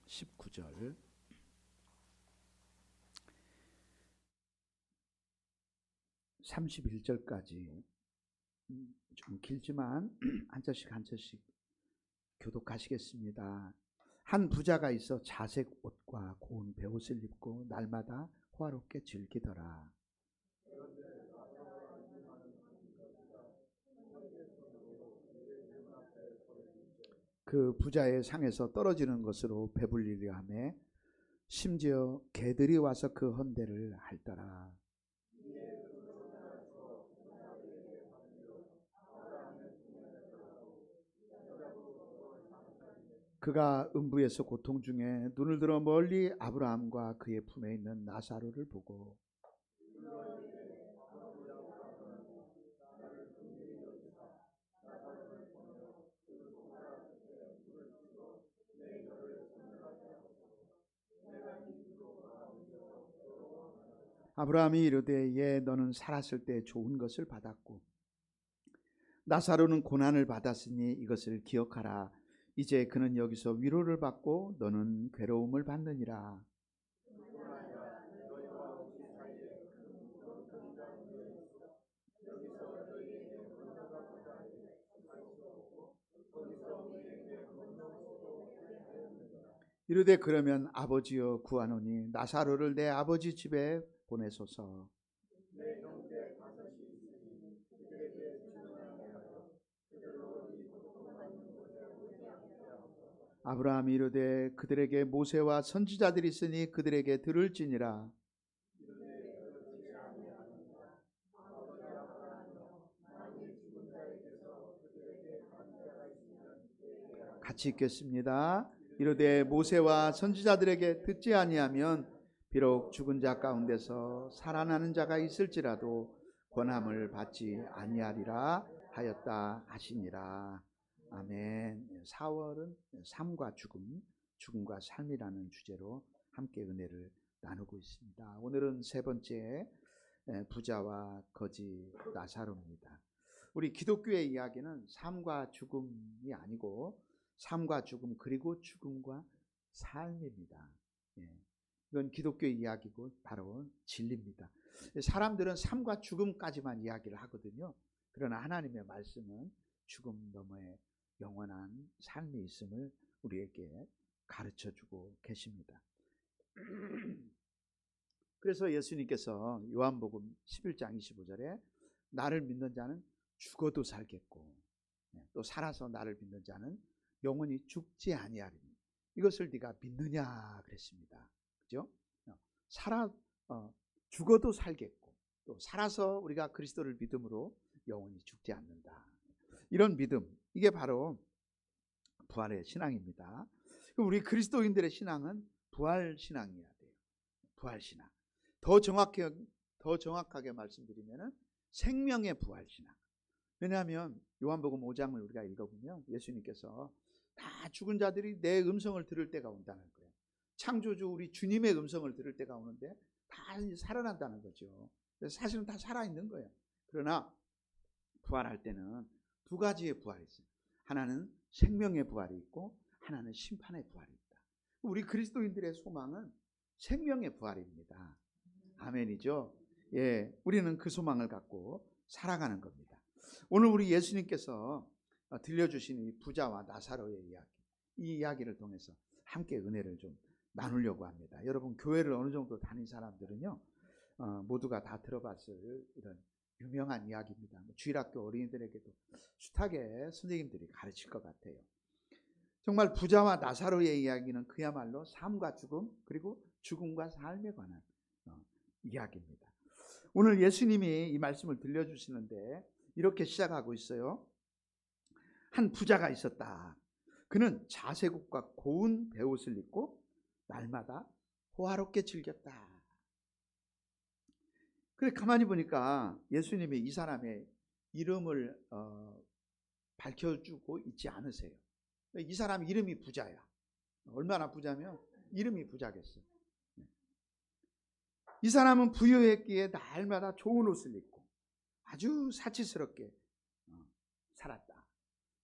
19절 (31절까지) 좀 길지만 한 절씩 한 절씩 교독하시겠습니다. 한 부자가 있어 자색 옷과 고운 베옷을 입고 날마다 호화롭게 즐기더라. 그 부자의 상에서 떨어지는 것으로 배불리려 하며 심지어 개들이 와서 그 헌대를 핥더라. 그가 음부에서 고통 중에 눈을 들어 멀리 아브라함과 그의 품에 있는 나사로를 보고 아브라함이 이르되 예 너는 살았을 때 좋은 것을 받았고 나사로는 고난을 받았으니 이것을 기억하라. 이제 그는 여기서 위로를 받고 너는 괴로움을 받느니라. 이르되 그러면 아버지여 구하노니 나사로를 내 아버지 집에 보내소서. 아브라함이 이르되 그들에게 모세와 선지자들이 있으니 그들에게 들을지니라. 같이 읽겠습니다. 이르되 모세와 선지자들에게 듣지 아니하면 비록 죽은 자 가운데서 살아나는 자가 있을지라도 권함을 받지 아니하리라 하였다 하시니라. 아멘. 4월은 삶과 죽음, 죽음과 삶이라는 주제로 함께 은혜를 나누고 있습니다. 오늘은 세 번째 부자와 거지 나사로입니다. 우리 기독교의 이야기는 삶과 죽음이 아니고 삶과 죽음 그리고 죽음과 삶입니다. 이건 기독교의 이야기고 바로 진리입니다. 사람들은 삶과 죽음까지만 이야기를 하거든요. 그러나 하나님의 말씀은 죽음 너머에 영원한 삶이 있음을 우리에게 가르쳐주고 계십니다. 그래서 예수님께서 요한복음 11장 25절에 나를 믿는 자는 죽어도 살겠고 또 살아서 나를 믿는 자는 영원히 죽지 아니하리니 이것을 네가 믿느냐 그랬습니다. 그죠? 죽어도 살겠고 또 살아서 우리가 그리스도를 믿음으로 영원히 죽지 않는다. 이런 믿음, 이게 바로 부활의 신앙입니다. 우리 그리스도인들의 신앙은 부활 신앙이어야 돼요. 부활 신앙. 더 정확하게 말씀드리면 생명의 부활 신앙. 왜냐하면 요한복음 5장을 우리가 읽어보면 예수님께서 다 죽은 자들이 내 음성을 들을 때가 온다는 거예요. 창조주 우리 주님의 음성을 들을 때가 오는데 다 살아난다는 거죠. 사실은 다 살아있는 거예요. 그러나 부활할 때는 두 가지의 부활이 있어요. 하나는 생명의 부활이 있고 하나는 심판의 부활이 있다. 우리 그리스도인들의 소망은 생명의 부활입니다. 아멘이죠. 예, 우리는 그 소망을 갖고 살아가는 겁니다. 오늘 우리 예수님께서 들려주신 이 부자와 나사로의 이야기, 이 이야기를 통해서 함께 은혜를 좀 나누려고 합니다. 여러분 교회를 어느 정도 다닌 사람들은요 모두가 다 들어봤을 이런 유명한 이야기입니다. 주일학교 어린이들에게도 숱하게 선생님들이 가르칠 것 같아요. 정말 부자와 나사로의 이야기는 그야말로 삶과 죽음 그리고 죽음과 삶에 관한 이야기입니다. 오늘 예수님이 이 말씀을 들려주시는데 이렇게 시작하고 있어요. 한 부자가 있었다. 그는 자색옷과 고운 베옷을 입고 날마다 호화롭게 즐겼다. 그래 가만히 보니까 예수님이 이 사람의 이름을 밝혀주고 있지 않으세요. 이 사람 이름이 부자야. 얼마나 부자면 이름이 부자겠어요. 이 사람은 부유했기에 날마다 좋은 옷을 입고 아주 사치스럽게 살았다.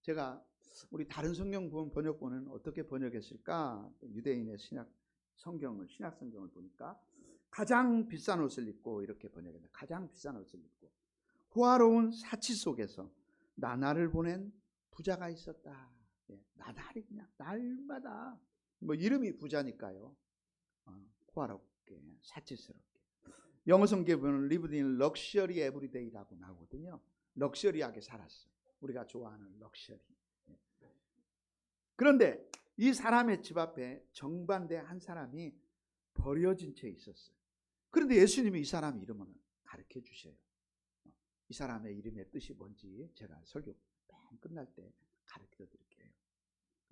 제가 우리 다른 성경 번역본은 어떻게 번역했을까? 유대인의 신약 성경을 보니까 가장 비싼 옷을 입고 이렇게 번역했다. 가장 비싼 옷을 입고 호화로운 사치 속에서 나날을 보낸 부자가 있었다. 나날이 그냥 날마다 뭐 이름이 부자니까요. 호화롭게 사치스럽게. 영어 성경에 보면 lived in luxury every day라고 나오거든요. 럭셔리하게 살았어. 우리가 좋아하는 럭셔리. 그런데 이 사람의 집 앞에 정반대 한 사람이 버려진 채 있었어요. 그런데 예수님이 이 사람 이름을 가르쳐 주셔요. 이 사람의 이름의 뜻이 뭔지 제가 설교 맨 끝날 때 가르쳐 드릴게요.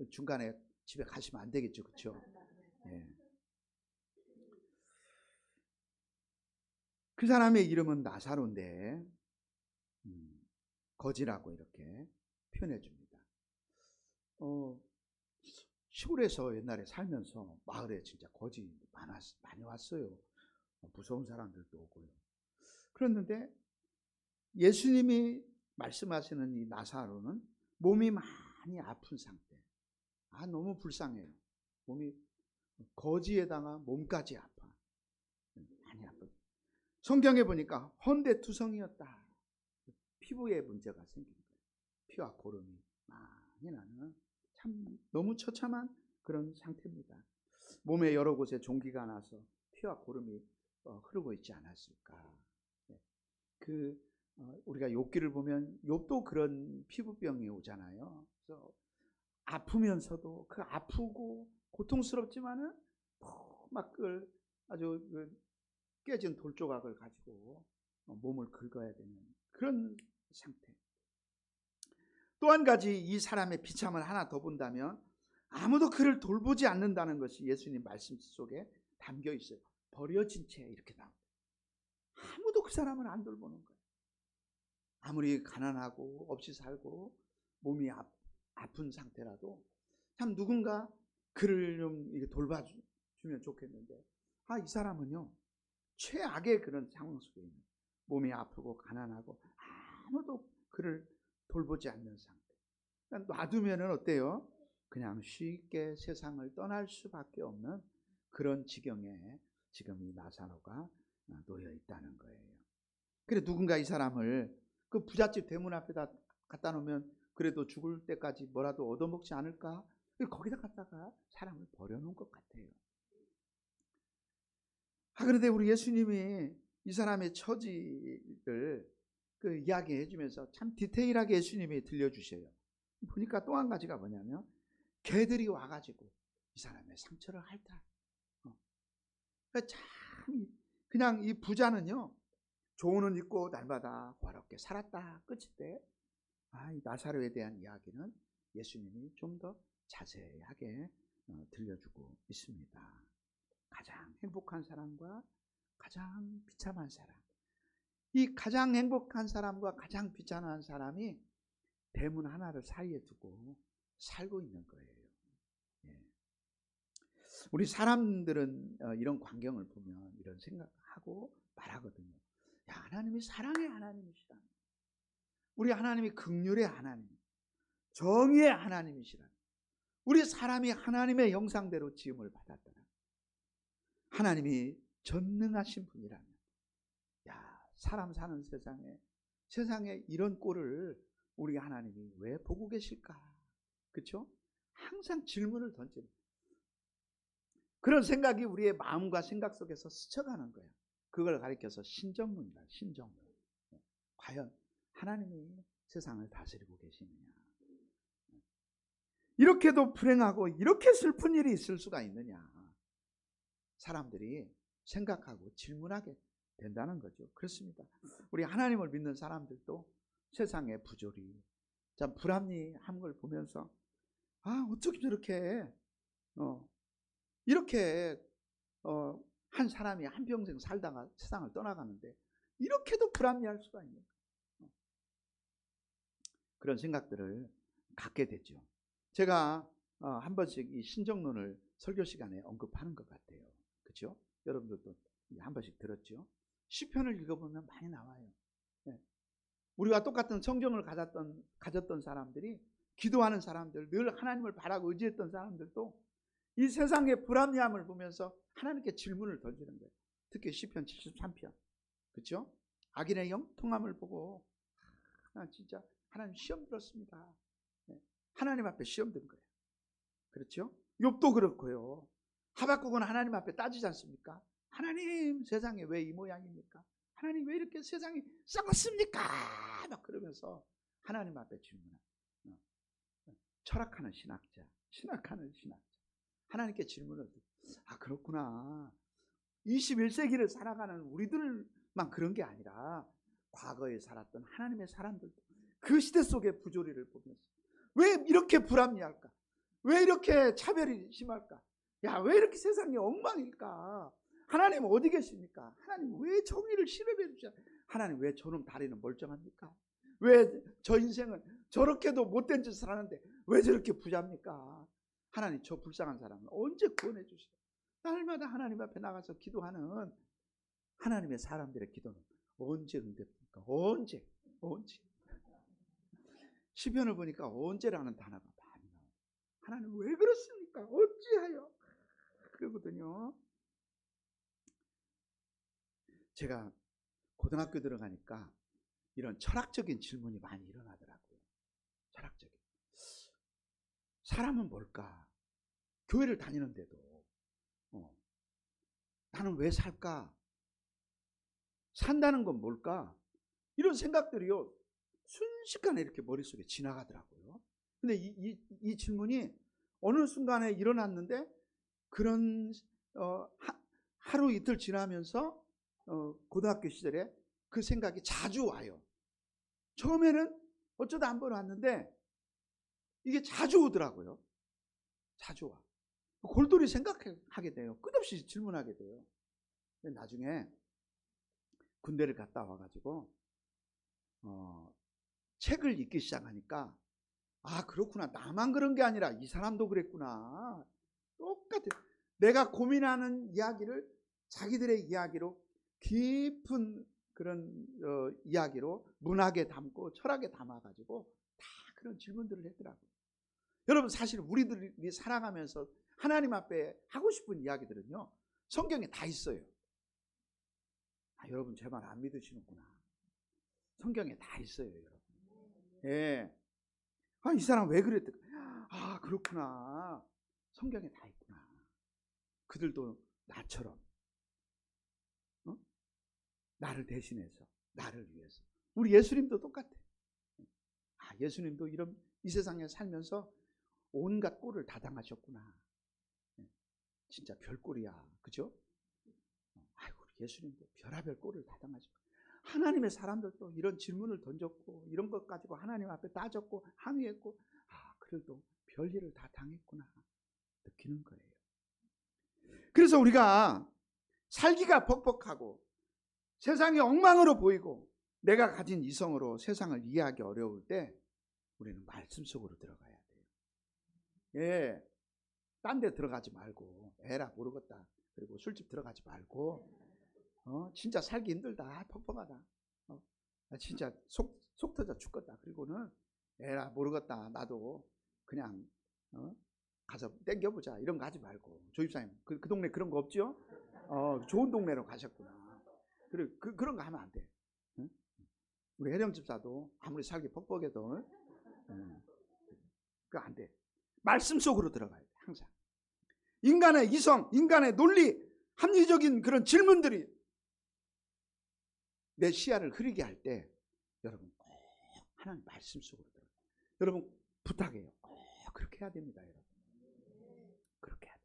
중간에 집에 가시면 안 되겠죠, 그렇죠? 네. 그 사람의 이름은 나사로인데 거지라고 이렇게 표현해 줍니다. 시골에서 옛날에 살면서 마을에 진짜 거지 많이 왔어요. 무서운 사람들도 오고요. 그랬는데 예수님이 말씀하시는 이 나사로는 몸이 많이 아픈 상태. 너무 불쌍해요. 몸이 거지에다가 몸까지 아파. 많이 아파. 성경에 보니까 헌대투성이었다. 피부에 문제가 생긴 거예요. 피와 고름이 많이 나는 참 너무 처참한 그런 상태입니다. 몸에 여러 곳에 종기가 나서 피와 고름이 흐르고 있지 않았을까. 우리가 욥기를 보면 욥도 그런 피부병이 오잖아요. 그래서 아프면서도 그 아프고 고통스럽지만은 막 아주 깨진 돌조각을 가지고 몸을 긁어야 되는 그런 상태. 또 한 가지 이 사람의 비참을 하나 더 본다면 아무도 그를 돌보지 않는다는 것이 예수님 말씀 속에 담겨 있어요. 버려진 채 이렇게 나옵니다. 아무도 그 사람을 안 돌보는 거예요. 아무리 가난하고 없이 살고 몸이 아픈 상태라도 참 누군가 그를 좀 돌봐주면 좋겠는데 이 사람은요 최악의 그런 상황 속에 있는 몸이 아프고 가난하고 아무도 그를 돌보지 않는 상태. 그러니까 놔두면은 어때요? 그냥 쉽게 세상을 떠날 수밖에 없는 그런 지경에 지금 이 나사로가 놓여 있다는 거예요. 그래 누군가 이 사람을 그 부잣집 대문 앞에다 갖다 놓으면 그래도 죽을 때까지 뭐라도 얻어먹지 않을까? 거기다 갖다가 사람을 버려놓은 것 같아요. 그런데 우리 예수님이 이 사람의 처지를 이야기해 주면서 참 디테일하게 예수님이 들려주셔요. 보니까 또 한 가지가 뭐냐면 개들이 와가지고 이 사람의 상처를 핥아. 참 그냥 이 부자는요 좋은 옷 입고 날마다 호화롭게 살았다 끝인데 이 나사로에 대한 이야기는 예수님이 좀 더 자세하게 들려주고 있습니다. 가장 행복한 사람과 가장 비참한 사람. 이 가장 행복한 사람과 가장 비참한 사람이 대문 하나를 사이에 두고 살고 있는 거예요. 우리 사람들은 이런 광경을 보면 이런 생각하고 말하거든요. 하나님이 사랑의 하나님이시라. 우리 하나님이 긍휼의 하나님, 정의의 하나님이시라. 우리 사람이 하나님의 형상대로 지음을 받았더라. 하나님이 전능하신 분이라면 사람 사는 세상에 이런 꼴을 우리 하나님이 왜 보고 계실까? 그렇죠? 항상 질문을 던지는 그런 생각이 우리의 마음과 생각 속에서 스쳐가는 거예요. 그걸 가리켜서 신정론이다. 신정론. 과연 하나님이 세상을 다스리고 계시느냐? 이렇게도 불행하고 이렇게 슬픈 일이 있을 수가 있느냐? 사람들이 생각하고 질문하게 된다는 거죠. 그렇습니다. 우리 하나님을 믿는 사람들도 세상의 부조리, 참 불합리한 걸 보면서 어떻게 저렇게 이렇게 한 사람이 한평생 살다가 세상을 떠나가는데 이렇게도 불합리할 수가 있는 그런 생각들을 갖게 되죠. 제가 한 번씩 이 신정론을 설교 시간에 언급하는 것 같아요. 그렇죠? 여러분들도 한 번씩 들었죠? 시편을 읽어보면 많이 나와요. 우리와 똑같은 성경을 가졌던 사람들이 기도하는 사람들, 늘 하나님을 바라고 의지했던 사람들도 이 세상의 불합리함을 보면서 하나님께 질문을 던지는 거예요. 특히 시편 73편, 그렇죠? 악인의 형통함을 보고 진짜 하나님 시험 들었습니다. 하나님 앞에 시험 든 거예요. 그렇죠? 욥도 그렇고요. 하박국은 하나님 앞에 따지지 않습니까? 하나님, 세상에 왜 이 모양입니까? 하나님, 왜 이렇게 세상이 썩었습니까? 막 그러면서 하나님 앞에 질문합니다. 철학하는 신학자, 하나님께 질문을 그렇구나. 21세기를 살아가는 우리들만 그런 게 아니라 과거에 살았던 하나님의 사람들도 그 시대 속의 부조리를 보면서 왜 이렇게 불합리할까? 왜 이렇게 차별이 심할까? 왜 이렇게 세상이 엉망일까? 하나님 어디 계십니까? 하나님 왜 정의를 실현해 주시냐? 하나님 왜 저놈 다리는 멀쩡합니까? 왜 저 인생은 저렇게도 못된 짓을 하는데 왜 저렇게 부자입니까? 하나님, 저 불쌍한 사람을 언제 구원해 주시오? 날마다 하나님 앞에 나가서 기도하는 하나님의 사람들의 기도는 언제 응답됩니까? 언제? 시편을 보니까 언제라는 단어가 많이 나와요. 하나님 왜 그렇습니까? 어찌하여? 그러거든요. 제가 고등학교 들어가니까 이런 철학적인 질문이 많이 일어나더라고요. 철학적인. 사람은 뭘까? 교회를 다니는데도 나는 왜 살까? 산다는 건 뭘까? 이런 생각들이요, 순식간에 이렇게 머릿속에 지나가더라고요. 근데 이 질문이 어느 순간에 일어났는데 그런 하루 이틀 지나면서 고등학교 시절에 그 생각이 자주 와요. 처음에는 어쩌다 한 번 왔는데 이게 자주 오더라고요. 자주 와. 골똘히 생각하게 돼요. 끝없이 질문하게 돼요. 나중에 군대를 갔다 와가지고 책을 읽기 시작하니까 그렇구나. 나만 그런 게 아니라 이 사람도 그랬구나. 똑같아요. 내가 고민하는 이야기를 자기들의 이야기로 깊은 그런 이야기로 문학에 담고 철학에 담아가지고 다 그런 질문들을 했더라고요. 여러분, 사실 우리들이 살아가면서 하나님 앞에 하고 싶은 이야기들은요, 성경에 다 있어요. 여러분 제 말 안 믿으시는구나. 성경에 다 있어요, 여러분. 예. 이 사람 왜 그랬대? 그렇구나. 성경에 다 있구나. 그들도 나처럼 나를 대신해서, 나를 위해서. 우리 예수님도 똑같아. 예수님도 이 세상에 살면서 온갖 꼴을 다 당하셨구나. 진짜 별꼴이야, 그죠? 우리 예수님도 별하별 꼴을 다 당하셨고, 하나님의 사람들도 이런 질문을 던졌고 이런 것 가지고 하나님 앞에 따졌고 항의했고, 그래도 별일을 다 당했구나 느끼는 거예요. 그래서 우리가 살기가 퍽퍽하고 세상이 엉망으로 보이고 내가 가진 이성으로 세상을 이해하기 어려울 때 우리는 말씀 속으로 들어가야 돼요. 예, 딴 데 들어가지 말고, 에라 모르겠다, 그리고 술집 들어가지 말고, 진짜 살기 힘들다, 퍽퍽하다, 진짜 속 터져 죽겠다, 그리고는 에라 모르겠다, 나도 그냥 가서 땡겨보자, 이런 거 하지 말고. 조집사님, 그 동네 그런 거 없죠? 좋은 동네로 가셨구나. 그런 거 하면 안 돼. 응? 우리 혜령 집사도 아무리 살기 퍽퍽해도 그거 안 돼. 말씀 속으로 들어가야 돼, 항상. 인간의 이성, 인간의 논리, 합리적인 그런 질문들이 내 시야를 흐리게 할 때 여러분 꼭 하나님 말씀 속으로 들어가요. 여러분 부탁해요. 그렇게 해야 됩니다, 여러분. 그렇게 해야 돼.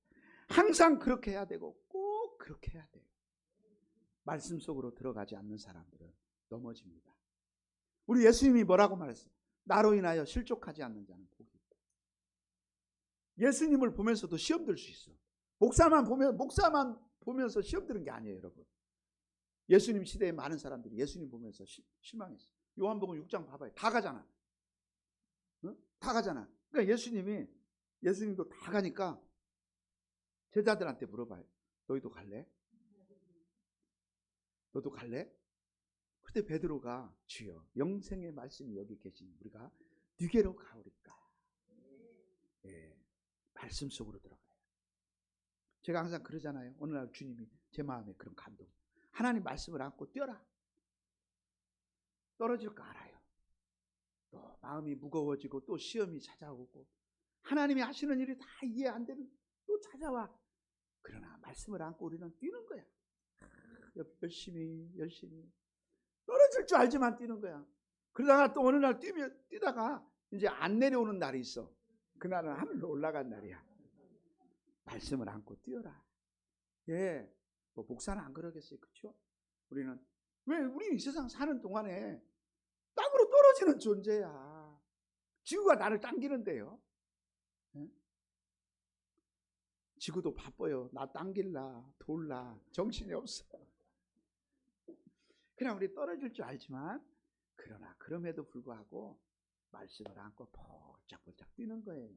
항상 그렇게 해야 되고 꼭 그렇게 해야 돼요. 말씀 속으로 들어가지 않는 사람들은 넘어집니다. 우리 예수님이 뭐라고 말했어요? 나로 인하여 실족하지 않는 자는 복이 있다. 예수님을 보면서도 시험 들 수 있어. 목사만 보면서 시험 드는 게 아니에요, 여러분. 예수님 시대에 많은 사람들이 예수님 보면서 실망했어. 요한복음 6장 봐봐요. 다 가잖아. 다 가잖아. 그러니까 예수님도 다 가니까 제자들한테 물어봐요. 너희도 갈래? 너도 갈래? 그때 베드로가 주여, 영생의 말씀이 여기 계신 우리가 네게로 가오리까? 말씀 속으로 들어가요. 제가 항상 그러잖아요. 어느 날 주님이 제 마음에 그런 감동. 하나님 말씀을 안고 뛰어라. 떨어질 거 알아요. 또 마음이 무거워지고 또 시험이 찾아오고 하나님이 하시는 일이 다 이해 안 되는 또 찾아와. 그러나 말씀을 안고 우리는 뛰는 거야. 열심히 떨어질 줄 알지만 뛰는 거야. 그러다가 또 어느 날 뛰다가 이제 안 내려오는 날이 있어. 그날은 하늘로 올라간 날이야. 말씀을 안고 뛰어라. 예, 뭐 목사는 안 그러겠어요, 그렇죠? 우리는 이 세상 사는 동안에 땅으로 떨어지는 존재야. 지구가 나를 당기는데요. 예? 지구도 바빠요. 나 당길라, 돌라, 정신이 없어. 그냥 우리 떨어질 줄 알지만, 그러나 그럼에도 불구하고 말씀을 안고 번쩍번쩍 뛰는 거예요.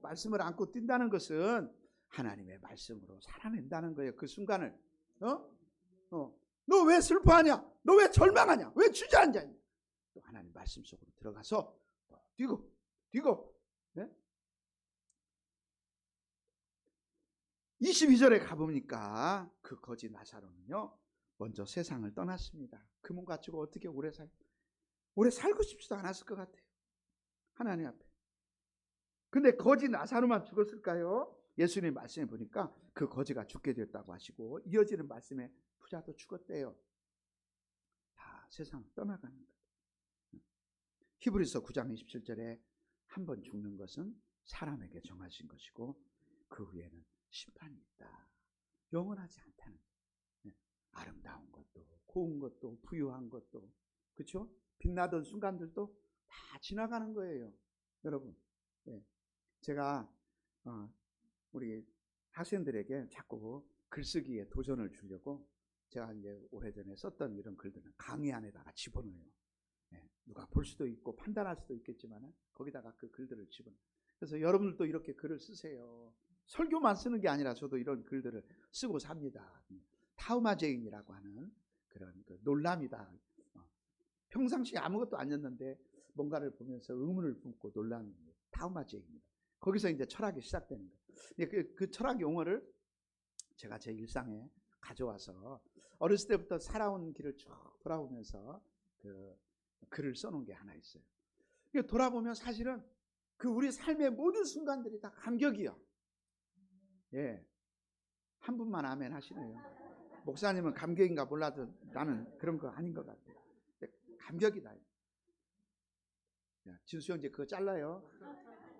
말씀을 안고 뛴다는 것은 하나님의 말씀으로 살아낸다는 거예요. 그 순간을. 너 왜 슬퍼하냐? 너 왜 절망하냐? 왜 주저앉았냐? 또 하나님 말씀 속으로 들어가서 뛰고. 네? 22절에 가보니까 그 거지 나사로는요, 먼저 세상을 떠났습니다. 그 몸 가지고 어떻게 오래 살고 싶지도 않았을 것 같아요. 하나님 앞에. 근데 거지 나사로만 죽었을까요? 예수님 말씀해 보니까 그 거지가 죽게 됐다고 하시고, 이어지는 말씀에 부자도 죽었대요. 다 세상을 떠나가는 거예요. 히브리서 9장 27절에 한 번 죽는 것은 사람에게 정하신 것이고 그 후에는 심판이 있다. 영원하지 않다는 거예요. 아름다운 것도 고운 것도 부유한 것도, 그렇죠? 빛나던 순간들도 다 지나가는 거예요. 여러분, 제가 우리 학생들에게 자꾸 글쓰기에 도전을 주려고 제가 이제 오래전에 썼던 이런 글들은 강의 안에다가 집어넣어요. 누가 볼 수도 있고 판단할 수도 있겠지만 거기다가 그 글들을 집어넣어요. 그래서 여러분들도 이렇게 글을 쓰세요. 설교만 쓰는 게 아니라 저도 이런 글들을 쓰고 삽니다. 타우마제인이라고 하는 그런 놀람이다. 평상시에 아무것도 아니었는데 뭔가를 보면서 의문을 품고 놀라는 타우마제인입니다. 거기서 이제 철학이 시작되는 거예요. 그 철학 용어를 제가 제 일상에 가져와서 어렸을 때부터 살아온 길을 쭉 돌아보면서 그 글을 써놓은 게 하나 있어요. 돌아보면 사실은 그 우리 삶의 모든 순간들이 다 감격이요. 예, 한 분만 아멘 하시네요. 목사님은 감격인가 몰라도 나는 그런 거 아닌 것 같아요. 감격이다. 진수 형제 그거 잘라요.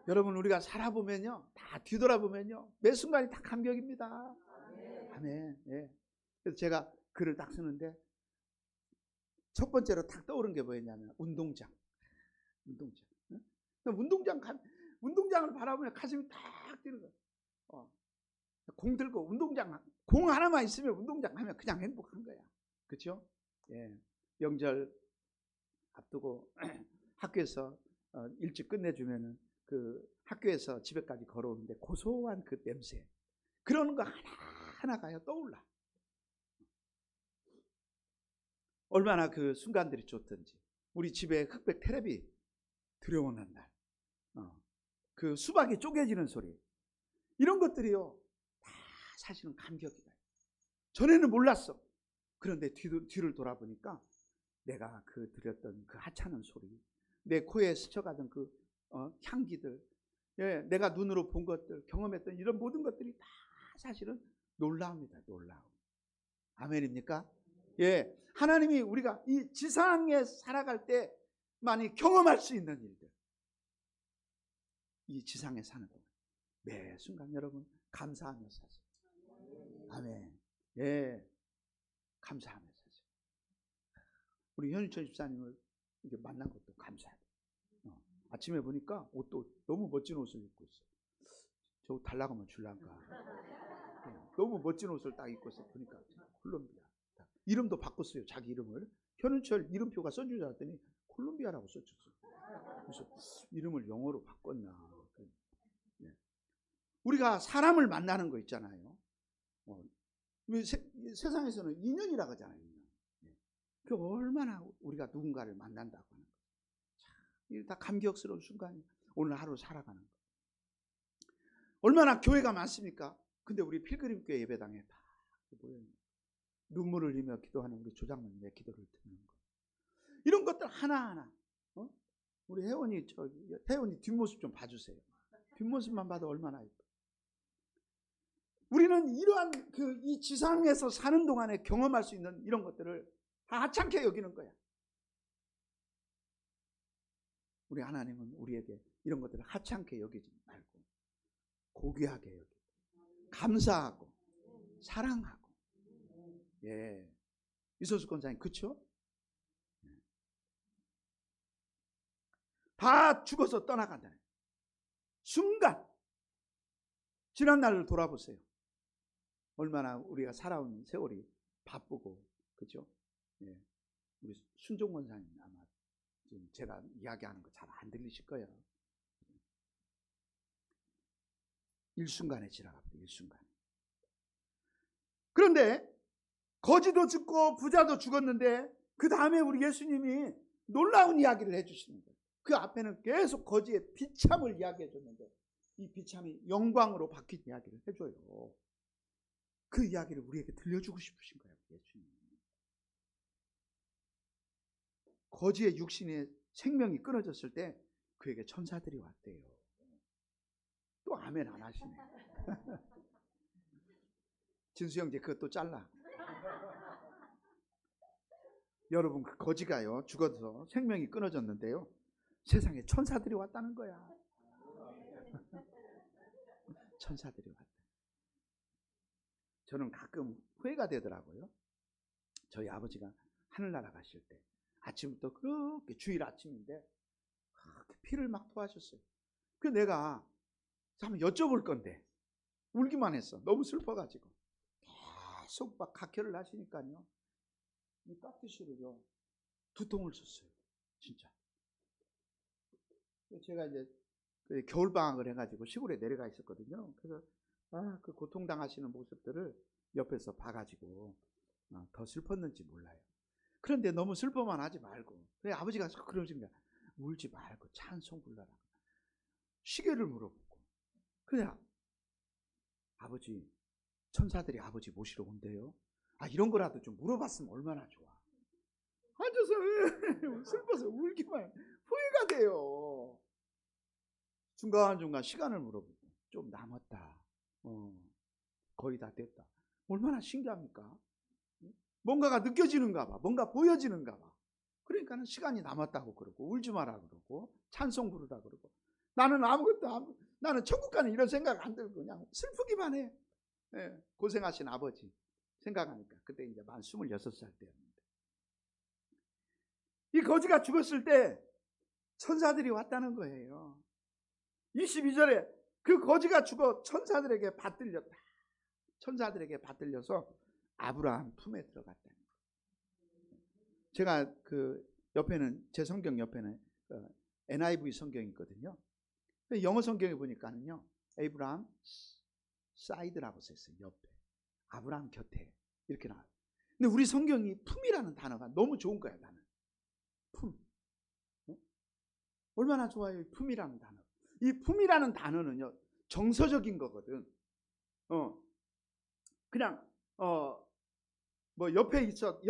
여러분, 우리가 살아보면요, 다 뒤돌아보면요, 매 순간이 다 감격입니다. 아멘. 예. 그래서 제가 글을 딱 쓰는데 첫 번째로 딱 떠오른 게 뭐였냐면 운동장. 운동장을 바라보면 가슴이 딱 뛰는 거야. 공 들고 공 하나만 있으면 운동장 하면 그냥 행복한 거야. 그렇죠? 예. 명절 앞두고 학교에서 일찍 끝내주면은 그 학교에서 집에까지 걸어오는데 고소한 그 냄새, 그러는 거 하나가요 떠올라. 얼마나 그 순간들이 좋던지. 우리 집에 흑백 텔레비 들여오는 날, 그 수박이 쪼개지는 소리, 이런 것들이요 다 사실은 감격이다. 전에는 몰랐어. 그런데 뒤를 돌아보니까 내가 들었던 그 하찮은 소리, 내 코에 스쳐가던 그 향기들, 내가 눈으로 본 것들, 경험했던 이런 모든 것들이 다 사실은 놀라움이다. 놀라움. 아멘입니까? 예, 하나님이 우리가 이 지상에 살아갈 때 많이 경험할 수 있는 일들, 이 지상에 사는 동안 매 순간 여러분 감사하며 사세요. 아멘. 예, 감사하며 사세요. 우리 현일철 집사님을 이렇게 만난 것도 감사해요. 아침에 보니까 옷도 너무 멋진 옷을 입고 있어요. 저 옷 달라고 하면 줄란가. 너무 멋진 옷을 딱 입고서 보니까 콜롬비아. 이름도 바꿨어요. 자기 이름을. 현은철 이름표가 써준 줄 알았더니 콜롬비아라고 써줬어요. 그래서 이름을 영어로 바꿨나. 우리가 사람을 만나는 거 있잖아요. 세상에서는 인연이라고 하잖아요. 그 얼마나 우리가 누군가를 만난다고 하는 거예요. 이게 다 감격스러운 순간이 오늘 하루 살아가는 거예요. 얼마나 교회가 많습니까? 근데 우리 필그림교회 예배당에 다 눈물을 흘리며 기도하는 우리 조장로님의 기도를 듣는 거. 이런 것들 하나하나. 우리 혜원이 뒷모습 좀 봐주세요. 뒷모습만 봐도 얼마나 예뻐. 우리는 이러한 이 지상에서 사는 동안에 경험할 수 있는 이런 것들을 다 하찮게 여기는 거야. 우리 하나님은 우리에게 이런 것들을 하찮게 여기지 말고 고귀하게 여기고 감사하고 사랑하고. 예, 이소수 권사님 그렇죠? 다 죽어서 떠나간다. 순간 지난 날을 돌아보세요. 얼마나 우리가 살아온 세월이 바쁘고, 그렇죠? 예, 우리 순종 권사님 아마 지금 제가 이야기하는 거 잘 안 들리실 거예요. 일순간에 지나갑니다. 일순간에. 그런데 거지도 죽고 부자도 죽었는데 그 다음에 우리 예수님이 놀라운 이야기를 해주시는 거예요. 그 앞에는 계속 거지의 비참을 이야기해 줬는데 이 비참이 영광으로 바뀐 이야기를 해줘요. 그 이야기를 우리에게 들려주고 싶으신 거예요. 예수님. 거지의 육신의 생명이 끊어졌을 때 그에게 천사들이 왔대요. 또 아멘 안 하시네. 진수 형제 그것도 잘라. 여러분 그 거지가요 죽어서 생명이 끊어졌는데요 세상에 천사들이 왔다는 거야. 천사들이 왔다. 저는 가끔 후회가 되더라고요. 저희 아버지가 하늘나라 가실 때 아침부터 그렇게 주일 아침인데 그렇게 피를 막 토하셨어요. 그래서 내가 한번 여쭤볼 건데 울기만 했어. 너무 슬퍼가지고 계속 막 각혈을 하시니까요 이 깍두시를요 2통을 썼어요. 진짜. 제가 이제 겨울방학을 해가지고 시골에 내려가 있었거든요. 그래서 그 고통당하시는 모습들을 옆에서 봐가지고 더 슬펐는지 몰라요. 그런데 너무 슬퍼만 하지 말고 아버지가 그러십니다. 울지 말고 찬송 불러라. 시계를 물어보고 그냥 아버지 천사들이 아버지 모시러 온대요. 이런 거라도 좀 물어봤으면 얼마나 좋아. 앉아서 슬퍼서 울기만 후회가 돼요. 중간중간 시간을 물어보고 좀 남았다. 거의 다 됐다. 얼마나 신기합니까? 뭔가가 느껴지는가 봐. 뭔가 보여지는가 봐. 그러니까는 시간이 남았다고 그러고 울지 마라 그러고 찬송 부르라 그러고 나는 나는 천국 가는 이런 생각 안 들고 그냥 슬프기만 해. 예, 고생하신 아버지 생각하니까 그때 이제 만 26살 때였는데 이 거지가 죽었을 때 천사들이 왔다는 거예요. 22절에 그 거지가 죽어 천사들에게 받들렸다. 천사들에게 받들려서 아브라함 품에 들어갔다는 거예요. 제가 그 옆에는 제 성경 옆에는 NIV 성경이 있거든요. 영어 성경에 보니까는요 에이브라함 사이드라고 썼어요. 옆에 아브라함 곁에 이렇게 나와요. 근데 우리 성경이 품이라는 단어가 너무 좋은 거야. 나는 품. 얼마나 좋아요. 이 품이라는 단어. 이 품이라는 단어는요 정서적인 거거든. 그냥 뭐 옆에 있어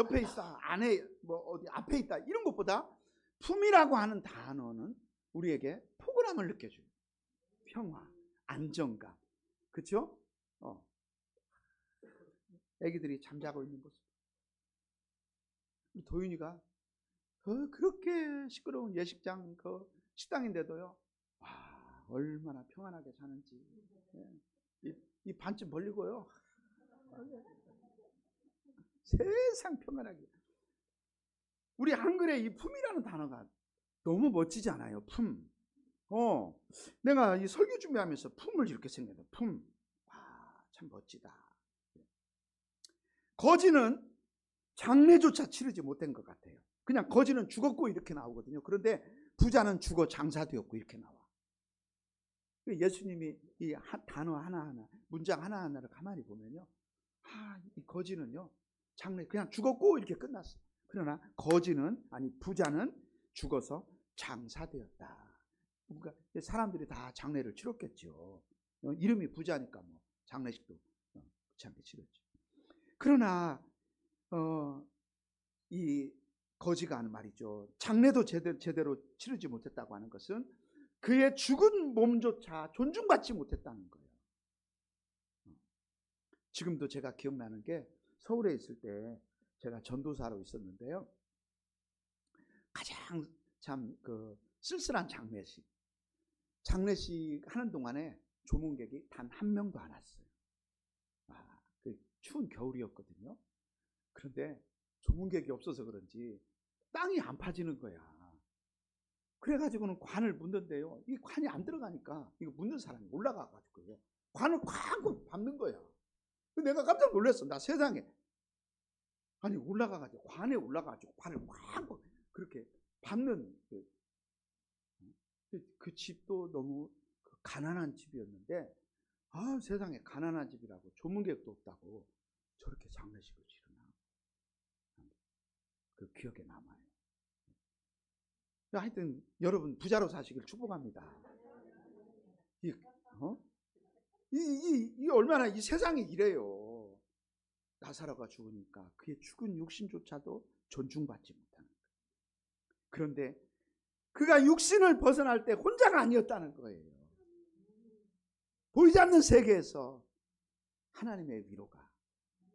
안에 뭐 어디 앞에 있다 이런 것보다 품이라고 하는 단어는 우리에게 포근함을 느껴줘요. 평화, 안정감, 그렇죠? 애기들이 잠자고 있는 모습. 도윤이가 그렇게 시끄러운 예식장 그 식당인데도요. 와 얼마나 평안하게 사는지. 이 반쯤 벌리고요. 세상 평안하게. 우리 한글에 이 품이라는 단어가 너무 멋지지 않아요? 품. 내가 이 설교 준비하면서 품을 이렇게 생각해요. 품. 와, 참 멋지다. 거지는 장례조차 치르지 못한 것 같아요. 그냥 거지는 죽었고 이렇게 나오거든요. 그런데 부자는 죽어 장사되었고 이렇게 나와. 예수님이 이 단어 하나하나, 문장 하나하나를 가만히 보면요. 이 거지는요. 장례 그냥 죽었고 이렇게 끝났어. 그러나 부자는 죽어서 장사되었다. 그러니까 사람들이 다 장례를 치렀겠죠. 이름이 부자니까 뭐 장례식도 귀찮게 치렀지. 그러나 이 거지가 하는 말이죠. 장례도 제대로 치르지 못했다고 하는 것은 그의 죽은 몸조차 존중받지 못했다는 거예요. 지금도 제가 기억나는 게 서울에 있을 때 제가 전도사로 있었는데요. 가장 참 쓸쓸한 장례식 하는 동안에 조문객이 단 한 명도 안 왔어요. 그 추운 겨울이었거든요. 그런데 조문객이 없어서 그런지 땅이 안 파지는 거야. 그래가지고는 관을 묻는데요. 이 관이 안 들어가니까 이거 묻는 사람이 올라가가지고요. 관을 쾅 밟는 거야. 내가 깜짝 놀랐어. 나 세상에. 아니 올라가가지고 관에 올라가가지고 관을 쾅 그렇게 밟는 그 집도 너무 가난한 집이었는데 세상에 가난한 집이라고 조문객도 없다고 저렇게 장례식을 치르나. 그 기억에 남아요. 하여튼 여러분 부자로 사시길 축복합니다. 이 얼마나 이 세상이 이래요. 나사로가 죽으니까 그의 죽은 육신조차도 존중받지 못하는 거예요. 그런데 그가 육신을 벗어날 때 혼자가 아니었다는 거예요. 보이지 않는 세계에서 하나님의 위로가.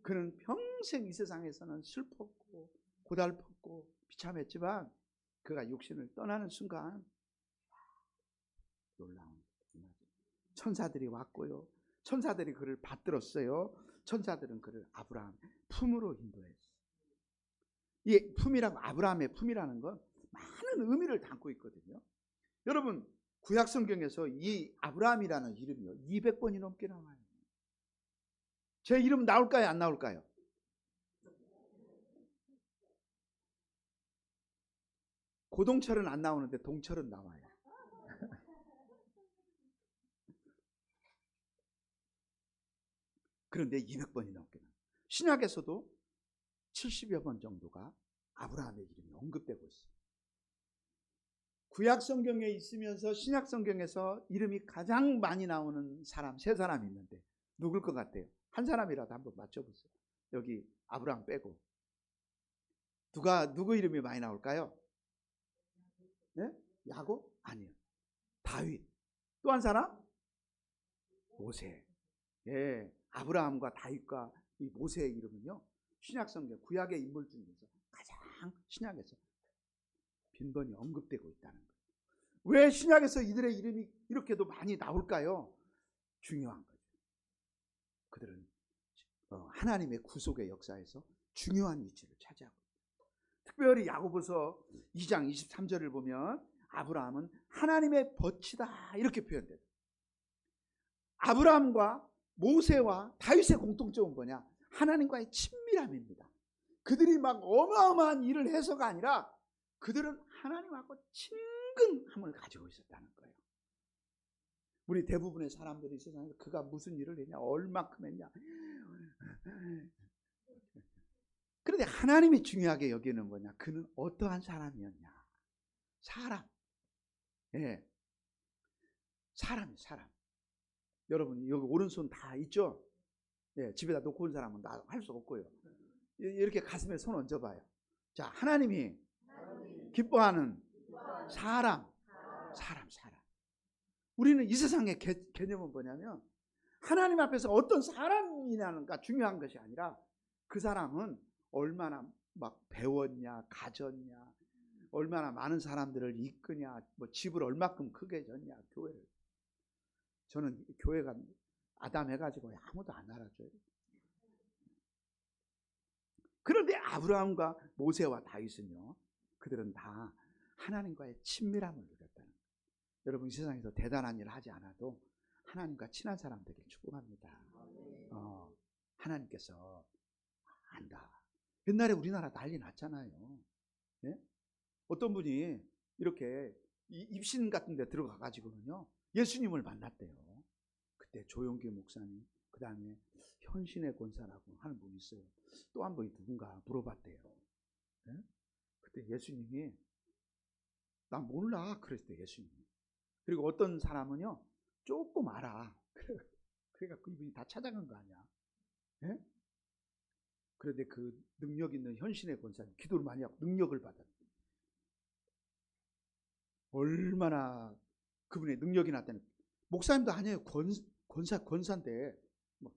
그는 평생 이 세상에서는 슬펐고 고달팠고 비참했지만 그가 육신을 떠나는 순간 놀라운 천사들이 왔고요. 천사들이 그를 받들었어요. 천사들은 그를 아브라함 품으로 인도했어요. 이 품이라고, 아브라함의 품이라는 건 많은 의미를 담고 있거든요. 여러분 구약 성경에서 이 아브라함이라는 이름이요 200번이 넘게 나와요. 제 이름 나올까요? 안 나올까요? 고동철은 안 나오는데 동철은 나와요. 그런데 200번이 넘게 나와요. 신약에서도 70여 번 정도가 아브라함의 이름이 언급되고 있어요. 구약 성경에 있으면서 신약 성경에서 이름이 가장 많이 나오는 사람 세 사람이 있는데 누굴 것 같아요? 한 사람이라도 한번 맞춰보세요. 여기 아브라함 빼고 누구 이름이 많이 나올까요? 네? 야곱? 아니요. 다윗. 또 한 사람? 모세. 예, 아브라함과 다윗과 이 모세의 이름은요 신약 성경 구약의 인물 중에서 가장 신약에서 빈번히 언급되고 있다는 거예요. 왜 신약에서 이들의 이름이 이렇게도 많이 나올까요? 중요한 거죠. 그들은 하나님의 구속의 역사에서 중요한 위치를 차지하고 있습니다. 특별히 야고보서 2장 23절을 보면 아브라함은 하나님의 벗이다 이렇게 표현돼요. 아브라함과 모세와 다윗의 공통점은 뭐냐? 하나님과의 친밀함입니다. 그들이 막 어마어마한 일을 해서가 아니라 그들은 하나님하고 친근함을 가지고 있었다는 거예요. 우리 대부분의 사람들이 이 세상에서 그가 무슨 일을 했냐, 얼마큼 했냐. 그런데 하나님이 중요하게 여기는 뭐냐? 그는 어떠한 사람이었냐? 사람. 예. 사람. 여러분 여기 오른손 다 있죠? 예, 집에다 놓고 온 사람은 나 할 수 없고요. 이렇게 가슴에 손 얹어봐요. 자, 하나님이 기뻐하는 사람. 우리는 이 세상의 개념은 뭐냐면 하나님 앞에서 어떤 사람이냐가 중요한 것이 아니라 그 사람은 얼마나 막 배웠냐, 가졌냐, 얼마나 많은 사람들을 이끄냐, 뭐 집을 얼마큼 크게 졌냐, 교회를. 저는 교회가 아담해가지고 아무도 안 알아줘요. 그런데 아브라함과 모세와 다윗은요, 그들은 다 하나님과의 친밀함을 누렸다는 거예요. 여러분 이 세상에서 대단한 일을 하지 않아도 하나님과 친한 사람 되길 축복합니다. 하나님께서 안다. 옛날에 우리나라 난리 났잖아요. 예? 어떤 분이 이렇게 입신 같은 데 들어가 가지고는요 예수님을 만났대요. 그때 조용기 목사님, 그 다음에 현신의 권사라고 하는 분이 있어요. 또 한 분이 누군가 물어봤대요. 예? 그때 예수님이 나 몰라 그랬대요. 예수님이. 그리고 어떤 사람은요 조금 알아. 그래갖고 이분이 다 찾아간 거 아니야. 예? 그런데 그 능력 있는 현신의 권사님 기도를 많이 하고 능력을 받았어요. 얼마나 그분의 능력이 났다는. 목사님도 아니에요. 권사인데 막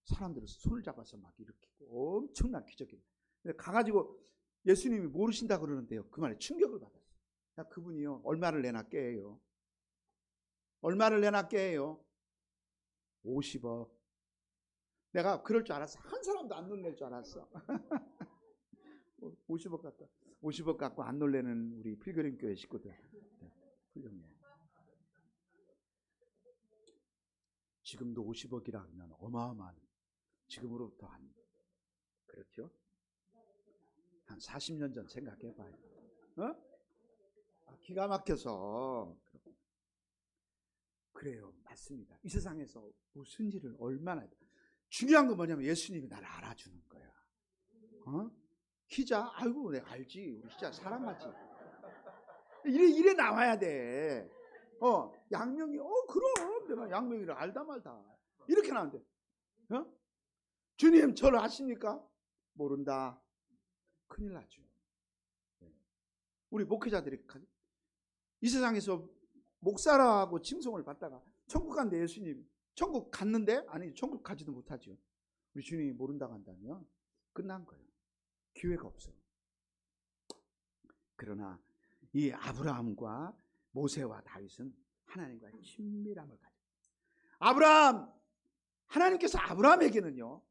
사람들을 손을 잡아서 막 일으키고 엄청난 기적이에요. 근데 가가지고 예수님이 모르신다 그러는데요. 그 말에 충격을 받았어요. 그분이요, 얼마를 내나 깨요. 얼마를 내나 깨요. 50억. 내가 그럴 줄 알았어. 한 사람도 안 놀랄 줄 알았어. 50억 갖고 50억 갖고 안 놀래는 우리 필그림 교회 식구들. 훌륭해. 지금도 50억이라면 어마어마한, 지금으로부터 한, 그렇죠? 한 40년 전 생각해 봐요. 기가 막혀서. 그래요. 맞습니다. 이 세상에서 무슨 일을 얼마나, 중요한 건 뭐냐면 예수님이 나를 알아주는 거야. 희자? 아이고 내가 알지. 우리 희자 사랑하지. 이래 나와야 돼. 양명이, 그럼 내가 양명이를 알다 말다. 이렇게 나오는데, 주님 저를 아십니까? 모른다. 큰일 나죠. 우리 목회자들이 이 세상에서 목사라고 칭송을 받다가 천국 간대. 예수님 천국 갔는데, 아니 천국 가지도 못하죠. 우리 주님이 모른다고 한다면 끝난 거예요. 기회가 없어. 그러나 이 아브라함과 모세와 다윗은 하나님과의 친밀함을 가지고, 하나님께서 아브라함에게는요,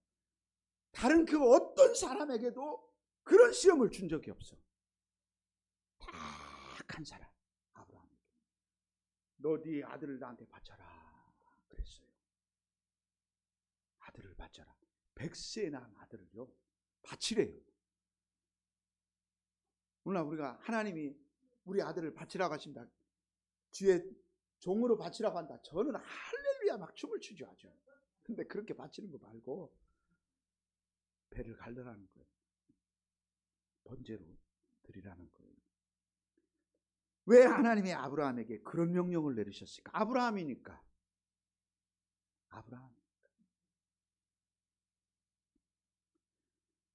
다른 그 어떤 사람에게도 그런 시험을 준 적이 없어. 딱 한 사람, 아브라함에게. 너 네 아들을 나한테 바쳐라 그랬어요. 아들을 바쳐라. 100세 낳은 아들을요 바치래요. 오늘 우리가 하나님이 우리 아들을 바치라고 하십니다. 뒤에 종으로 바치라고 한다. 저는 할렐루야 막 춤을 추죠 아주. 근데 그렇게 바치는 거 말고 배를 갈르라는 거예요. 번제로 드리라는 거예요. 왜 하나님이 아브라함에게 그런 명령을 내리셨을까? 아브라함이니까.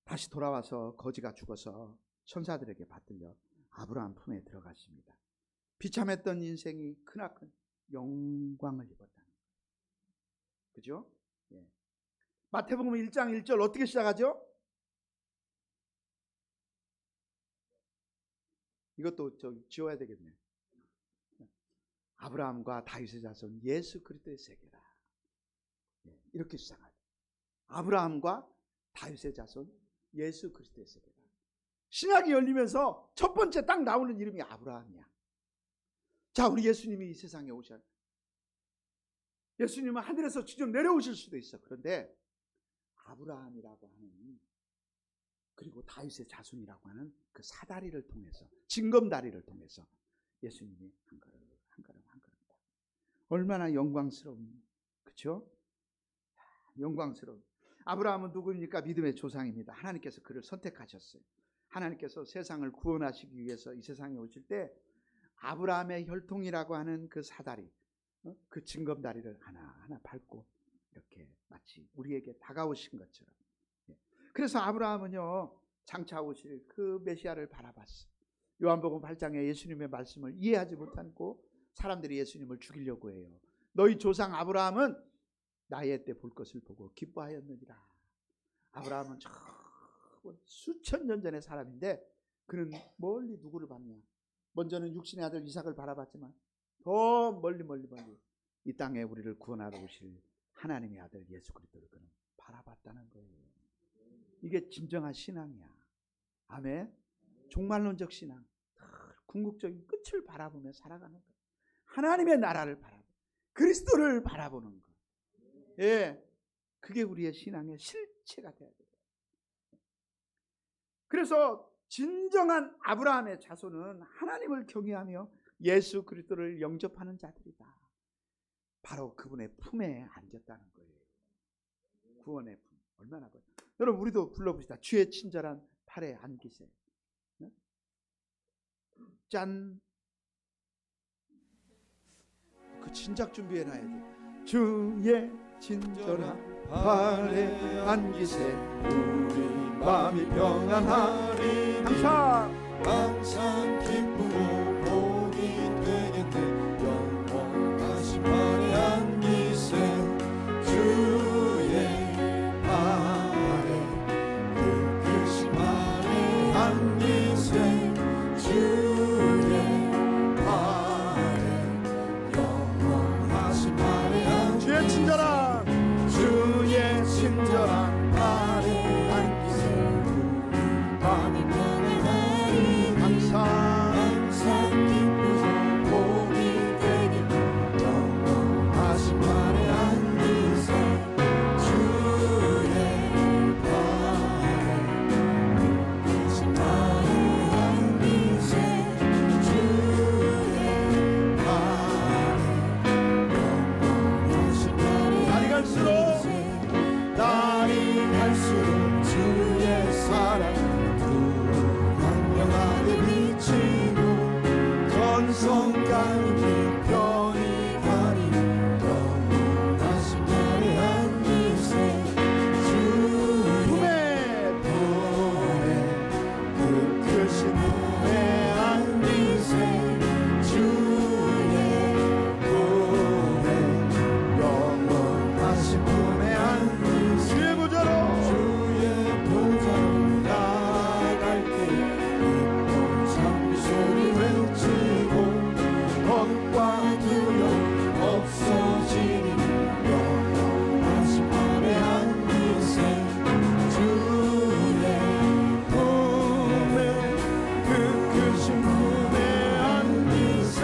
다시 돌아와서 거지가 죽어서 천사들에게 받들려 아브라함 품에 들어갔습니다. 비참했던 인생이 크나큰 영광을 입었다는 거예요. 그죠? 예. 마태복음 1장 1절 어떻게 시작하죠? 이것도 지워야 되겠네. 아브라함과 다윗의 자손 예수 그리스도의 세계라. 이렇게 시작하죠. 아브라함과 다윗의 자손 예수 그리스도의 세계라. 신약이 열리면서 첫 번째 딱 나오는 이름이 아브라함이야. 자, 우리 예수님이 이 세상에 오셔. 예수님은 하늘에서 직접 내려오실 수도 있어. 그런데 아브라함이라고 하는, 그리고 다윗의 자손이라고 하는 그 사다리를 통해서, 징검다리를 통해서 예수님이 한 걸음 얼마나 영광스러운, 그렇죠? 영광스러운. 아브라함은 누구입니까? 믿음의 조상입니다. 하나님께서 그를 선택하셨어요. 하나님께서 세상을 구원하시기 위해서 이 세상에 오실 때 아브라함의 혈통이라고 하는 그 사다리, 그 징검다리를 하나하나 밟고 이렇게 마치 우리에게 다가오신 것처럼. 그래서 아브라함은요, 장차 오실 그 메시아를 바라봤어. 요한복음 8장에 예수님의 말씀을 이해하지 못하고 사람들이 예수님을 죽이려고 해요. 너희 조상 아브라함은 나의 때 볼 것을 보고 기뻐하였느니라. 아브라함은 수천 년 전의 사람인데 그는 멀리 누구를 봤냐? 먼저는 육신의 아들 이삭을 바라봤지만 더 멀리 이 땅에 우리를 구원하러 오실 하나님의 아들 예수 그리스도를 그는 바라봤다는 거예요. 이게 진정한 신앙이야. 아멘. 종말론적 신앙, 궁극적인 끝을 바라보며 살아가는 거예요. 하나님의 나라를 바라보고 그리스도를 바라보는 것. 예, 그게 우리의 신앙의 실체가 돼야 돼요. 그래서 진정한 아브라함의 자손은 하나님을 경외하며 예수 그리스도를 영접하는 자들이다. 바로 그분의 품에 앉았다는 거예요. 구원의 품. 얼마나 좋아요. 여러분, 우리도 불러봅시다. 주의 친절한 팔에 안기세. 짠. 그 진작 준비해놔야 돼. 주의 친절한 발에 안기세 우리 마음이 평안하리 항상 기쁘고 복이 되겠네 영원하신 발에 안기세 주의 발에 그 크신 발에 안기세 주의 발에 영원하신 발에 안기세 주의 친절한 발에 안기세 우리 마음이 평안하리 항상 기쁘고 복이 되겠네 영원하신 발에 안기세 주의 발에 크신 발에 안기세 주의 발에 영원하신 발에 날이 갈수록 주의 사랑 투명하게 비치고 전성간 깊편히 가리는 영원하신 발에 안기세 주의 품에 그 크신 품에 안기세 주의 품에 영원하신 품에 안기세 주의 보좌로 나갈 때 기쁜 찬미 소리 외치고 걱과 두려움 없어지니 영원하신 발에 안기세 주의 품에 그 크신 품에 안기세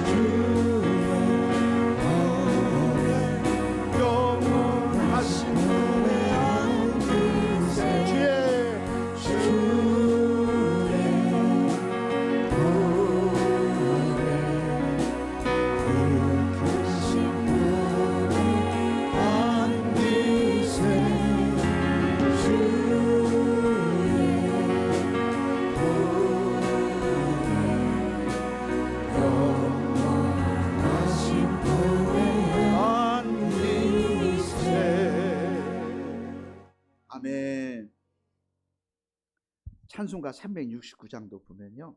주의 품에 영원하신 품에 안기세 아멘. 찬송가 369장도 보면요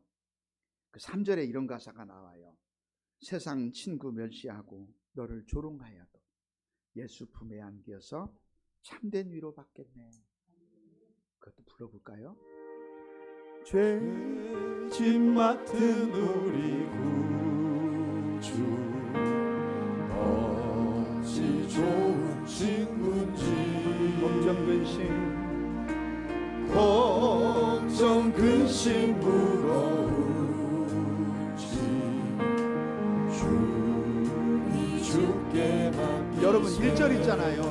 그 3절에 이런 가사가 나와요. 세상 친구 멸시하고 너를 조롱하여도 예수 품에 안겨서 참된 위로 받겠네. 그것도 불러볼까요? 죄짐 맡은 우리 구주 어찌 좋은 친구인지 걱정 근심 무거운지 주니 주께 맡기세. 여러분 1절 있잖아요.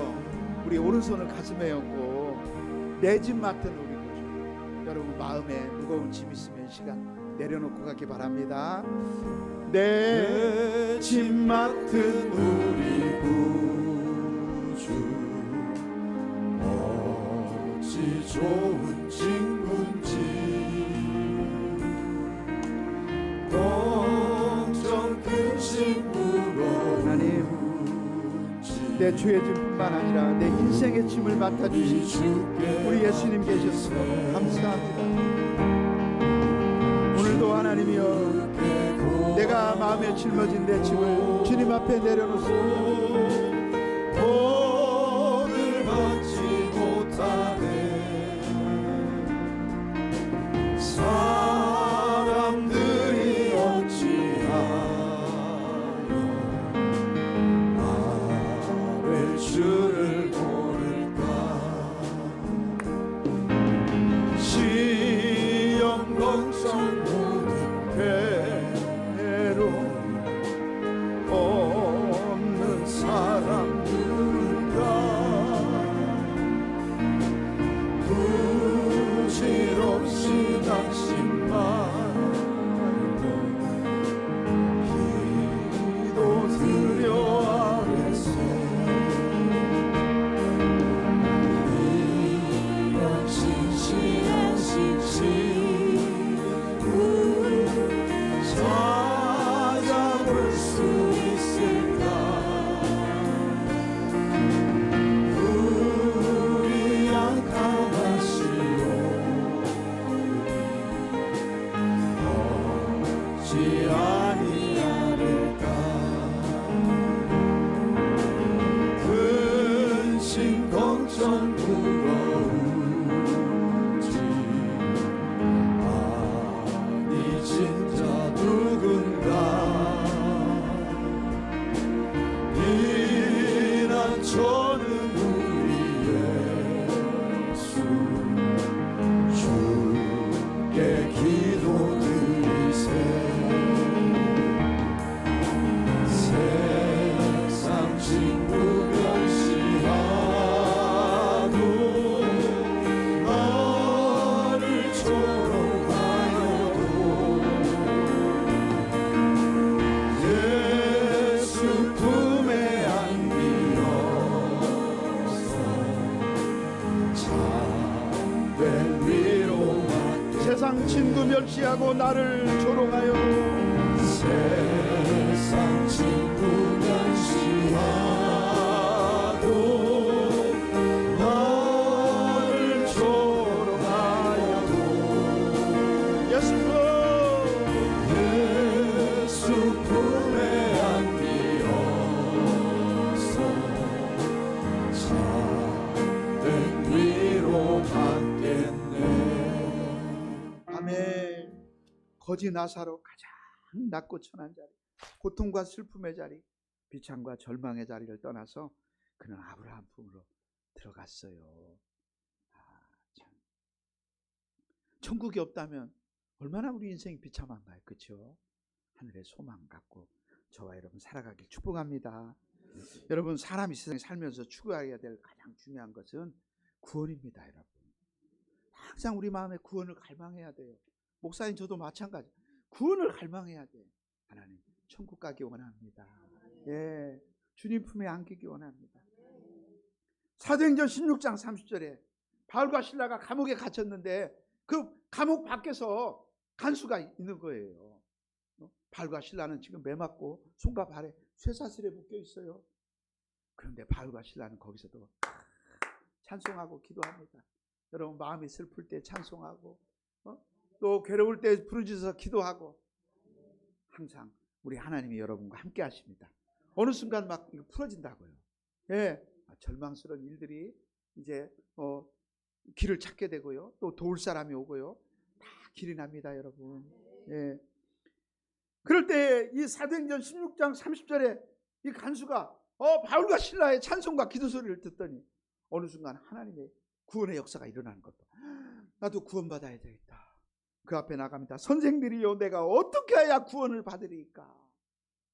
우리 오른손을 가슴에 얹고 내 짐 맡은 우리 구주. 여러분 마음에 무거운 짐 있으면 시간 내려놓고 가기 바랍니다. 내 짐 맡은 우리 구주 어찌 좋은 친구인지 걱정 근심 무거운 하나님 내 죄의 짐뿐만 아니라 내 인생의 짐을 맡아주신 우리 예수님 계셨습니다. 감사합니다. 오늘도 하나님이여 내가 마음에 짊어진 내 짐을 주님 앞에 내려놓습니다. 오늘 받지 못하네 사람들이 어찌하여 나를 주를 모를까 시험 걱정 모든 괴로움 없는 사람들 어쩜 부러운지 아니 진짜 누군가 비난처는 우리 예수 주께 기도드리세 세상 친구 멸시하고 나를 조롱하여도 예수 품에 안기어서 참된 위로만 세상 친구 멸시하고 나를 조롱하여 세상 친구 멸시하고 나를 조롱하여도 예수 품에 안기어서 참된 위로 받겠네. 아멘. 거지 나사로 가장 낮고 천한 자리, 고통과 슬픔의 자리, 비참과 절망의 자리를 떠나서 그는 아브라함 품으로 들어갔어요. 참. 천국이 없다면 얼마나 우리 인생이 비참한가요, 그렇죠? 하늘의 소망 갖고 저와 여러분 살아가길 축복합니다. 여러분, 사람이 세상에 살면서 추구해야 될 가장 중요한 것은 구원입니다, 여러분. 항상 우리 마음에 구원을 갈망해야 돼요. 목사님 저도 마찬가지. 구원을 갈망해야 돼. 하나님 천국 가기 원합니다. 예, 주님 품에 안기기 원합니다. 사도행전 16장 30절에 바울과 실라가 감옥에 갇혔는데 그 감옥 밖에서 간수가 있는 거예요. 바울과 실라는 지금 매 맞고 손과 발에 쇠사슬에 묶여 있어요. 그런데 바울과 실라는 거기서도 찬송하고 기도합니다. 여러분, 마음이 슬플 때 찬송하고 또 괴로울 때 부르짖어서 기도하고, 항상 우리 하나님이 여러분과 함께 하십니다. 어느 순간 막 이거 풀어진다고요. 예, 절망스러운 일들이 이제 길을 찾게 되고요. 또 도울 사람이 오고요. 다 길이 납니다, 여러분. 예. 그럴 때 이 사도행전 16장 30절에 이 간수가 바울과 실라의 찬송과 기도 소리를 듣더니 어느 순간 하나님의 구원의 역사가 일어나는 것도, 나도 구원받아야 되겠다. 그 앞에 나갑니다. 선생들이요, 내가 어떻게 해야 구원을 받으리까?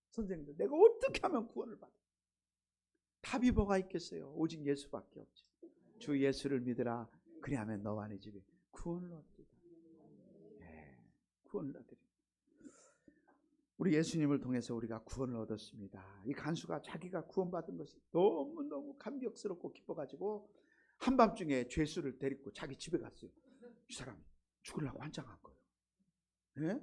선생들, 내가 어떻게 하면 구원을 받으리까? 답이 뭐가 있겠어요? 오직 예수밖에 없지. 주 예수를 믿으라. 그리하면 너와 네 집이 구원을 얻으리라. 네, 구원을 얻으리라. 우리 예수님을 통해서 우리가 구원을 얻었습니다. 이 간수가 자기가 구원받은 것이 너무너무 감격스럽고 기뻐가지고 한밤중에 죄수를 데리고 자기 집에 갔어요. 이 사람 죽으려고 환장한 거예요. 네?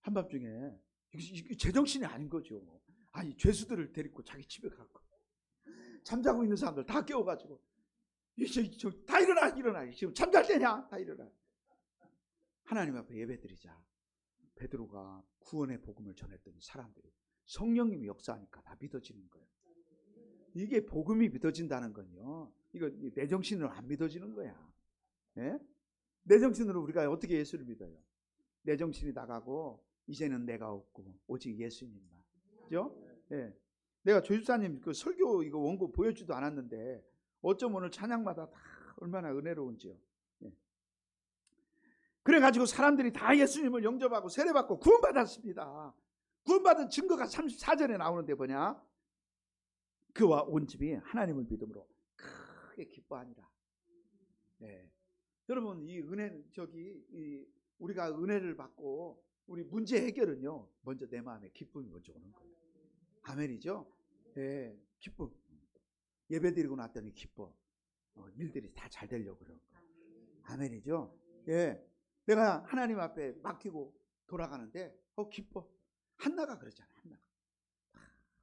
한밤중에 이게 제정신이 아닌 거죠. 아니, 죄수들을 데리고 자기 집에 갔고 잠자고 있는 사람들 다 깨워가지고 이제 다 일어나 지금 잠잘 때냐, 다 일어나. 하나님 앞에 예배드리자. 베드로가 구원의 복음을 전했더니 사람들이 성령님이 역사하니까 다 믿어지는 거예요. 이게 복음이 믿어진다는 건요, 이거 내 정신으로 안 믿어지는 거야. 예? 내 정신으로 우리가 어떻게 예수를 믿어요? 내 정신이 나가고 이제는 내가 없고 오직 예수님만. 그죠? 예. 내가 조집사님 그 설교 이거 원고 보여주지도 않았는데 어쩜 오늘 찬양마다 다 얼마나 은혜로운지요. 예. 그래가지고 사람들이 다 예수님을 영접하고 세례받고 구원받았습니다. 구원받은 증거가 34절에 나오는데 뭐냐? 그와 온 집이 하나님을 믿음으로 크게 기뻐하니라. 예. 여러분, 이 은혜는 우리가 은혜를 받고 우리 문제 해결은요, 먼저 내 마음에 기쁨이 먼저 오는 거예요. 아멘이죠? 예, 기쁨. 예배 드리고 났더니 기뻐. 일들이 다 잘 되려고 그러는 거예요. 아멘이죠? 예. 내가 하나님 앞에 맡기고 돌아가는데 기뻐. 한나가 그러잖아. 한나가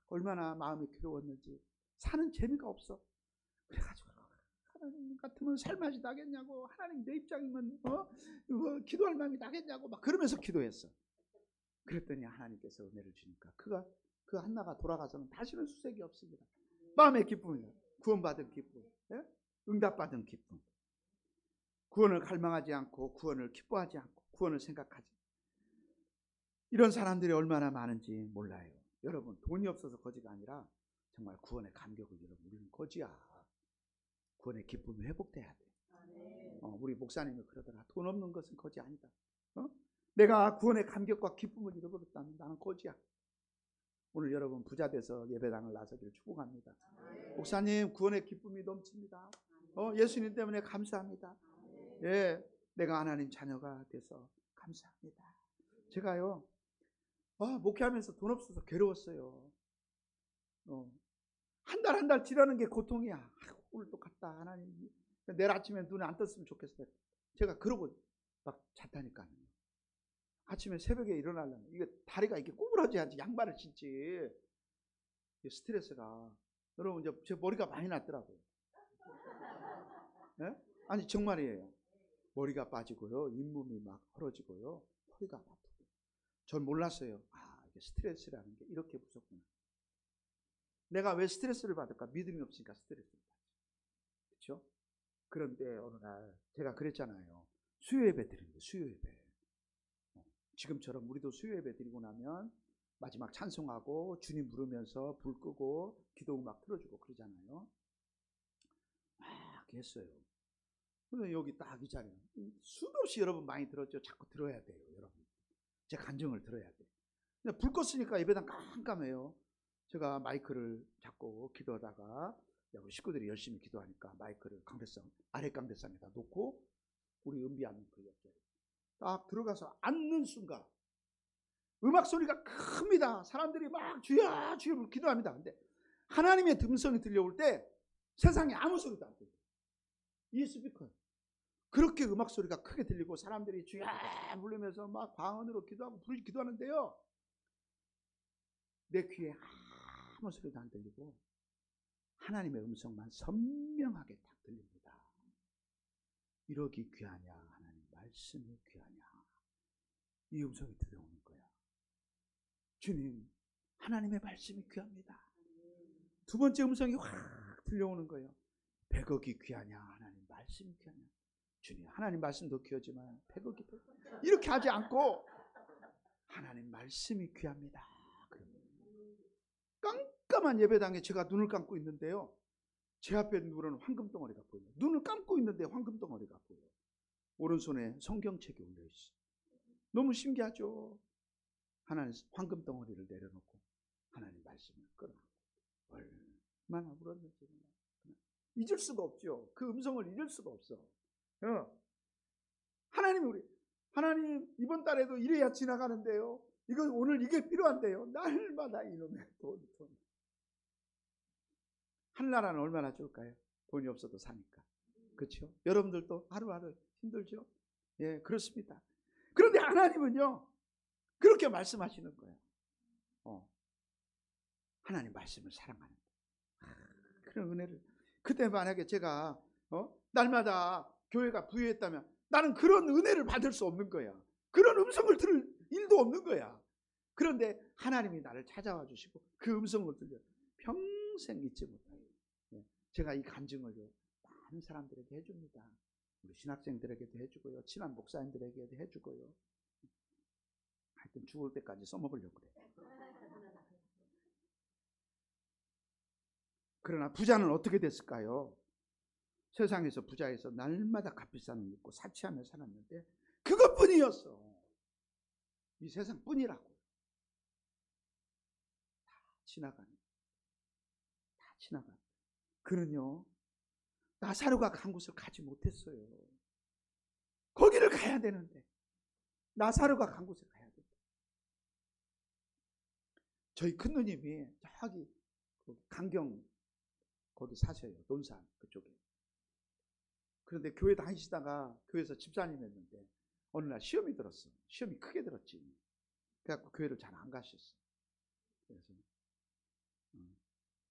얼마나 마음이 괴로웠는지 사는 재미가 없어. 그래가지고 하나님 같으면 살맛이 나겠냐고, 하나님 내 입장이면 기도할 마음이 나겠냐고 막 그러면서 기도했어. 그랬더니 하나님께서 은혜를 주니까 그 한나가 돌아가서는 다시는 수색이 없습니다. 마음의 기쁨이에요. 구원받은 기쁨, 예? 응답받은 기쁨. 구원을 갈망하지 않고 구원을 기뻐하지 않고 구원을 생각하지. 이런 사람들이 얼마나 많은지 몰라요. 여러분, 돈이 없어서 거지가 아니라 정말 구원의 감격을 여러분, 우리는 거지야. 구원의 기쁨이 회복돼야 돼. 우리 목사님이 그러더라. 돈 없는 것은 거지 아니다. 내가 구원의 감격과 기쁨을 잃어버렸다면 나는 거지야. 오늘 여러분 부자 돼서 예배당을 나서기를 축복합니다. 목사님, 구원의 기쁨이 넘칩니다. 예수님 때문에 감사합니다. 예, 내가 하나님 자녀가 돼서 감사합니다. 제가요, 목회하면서 돈 없어서 괴로웠어요. 한 달 한 달 지나는 게 고통이야. 오늘 또 갔다 하나님. 내일 아침에 눈에 안 떴으면 좋겠어요. 제가 그러고 막 잤다니까요. 아침에 새벽에 일어나려면 이게 다리가 이렇게 구부러져야지 양말을 신지. 스트레스가. 여러분, 이제 제 머리가 많이 났더라고요. 네? 아니 정말이에요. 머리가 빠지고요, 잇몸이 막 헐어지고요, 허리가 아프고. 전 몰랐어요. 이게 스트레스라는 게 이렇게 무섭구나. 내가 왜 스트레스를 받을까? 믿음이 없으니까 스트레스를 받지. 그렇죠? 그런데 어느 날 제가 그랬잖아요. 수요 예배 드리는 거예요. 수요 예배. 지금처럼 우리도 수요 예배 드리고 나면 마지막 찬송하고 주님 부르면서 불 끄고 기도 음악 틀어주고 그러잖아요. 막 했어요. 근데 여기 딱 이 자리에 수도 없이 여러분 많이 들었죠. 자꾸 들어야 돼요, 여러분. 제 간증을 들어야 돼. 근데 불 껐으니까 예배당 깜깜해요. 제가 마이크를 잡고 기도하다가 우리 식구들이 열심히 기도하니까 마이크를 강대상, 아래 강대상에다 놓고 우리 은비하는 그 옆에 딱 들어가서 앉는 순간 음악 소리가 큽니다. 사람들이 막 주여 주여 기도합니다. 근데 하나님의 음성이 들려올 때 세상에 아무 소리도 안 들려요. 이 스피커 그렇게 음악 소리가 크게 들리고 사람들이 주여 부르면서 막 광원으로 기도하고 기도하는데요, 내 귀에 아무 소리도 안 들리고 하나님의 음성만 선명하게 딱 들립니다. 이러기 귀하냐, 하나님 말씀이 귀하냐. 이 음성이 들려오는 거야. 주님, 하나님의 말씀이 귀합니다. 두 번째 음성이 확 들려오는 거예요. 100억이 귀하냐, 하나님 말씀이 귀하냐. 주님, 하나님 말씀도 귀하지만 100억이 이렇게 하지 않고 하나님 말씀이 귀합니다. 깜깜한 예배당에 제가 눈을 감고 있는데요, 제 앞에 누르는 황금 덩어리가 보여요. 눈을 감고 있는데 황금 덩어리가 보여요. 오른손에 성경책이 올려있어요. 너무 신기하죠. 하나님 황금 덩어리를 내려놓고 하나님 말씀을 끌어안고 얼마나 울었는지 잊을 수가 없죠. 그 음성을 잊을 수가 없어. 하나님 이번 달에도 이래야 지나가는데요, 이건 오늘 이게 필요한데요, 날마다 이놈의 돈. 하늘나라는 얼마나 좋을까요? 돈이 없어도 사니까. 그렇죠? 여러분들도 하루하루 힘들죠? 예, 그렇습니다. 그런데 하나님은요, 그렇게 말씀하시는 거예요. 하나님 말씀을 사랑하는 거예요. 그런 은혜를. 그때 만약에 제가 날마다 교회가 부유했다면 나는 그런 은혜를 받을 수 없는 거야. 그런 음성을 들을 일도 없는 거야. 그런데 하나님이 나를 찾아와 주시고 그 음성을 들려 평생 잊지 못해요. 제가 이 간증을요, 많은 사람들에게 해줍니다. 우리 신학생들에게도 해주고요, 친한 목사님들에게도 해주고요. 하여튼 죽을 때까지 써먹으려고 그래요. 그러나 부자는 어떻게 됐을까요? 세상에서 부자에서 날마다 값비싼 옷 입고 사치하며 살았는데 그것뿐이었어. 이 세상뿐이라고. 다 지나가는. 그는요, 나사로가 간 곳을 가지 못했어요. 거기를 가야 되는데 나사로가 간 곳을 가야 된다. 저희 큰 누님이 저기 강경 거기 사셔요. 논산 그쪽에. 그런데 교회 다니시다가 교회에서 집사님 했는데 어느 날 시험이 들었어. 시험이 크게 들었지. 그래갖고 교회를 잘 안 가셨어. 그래서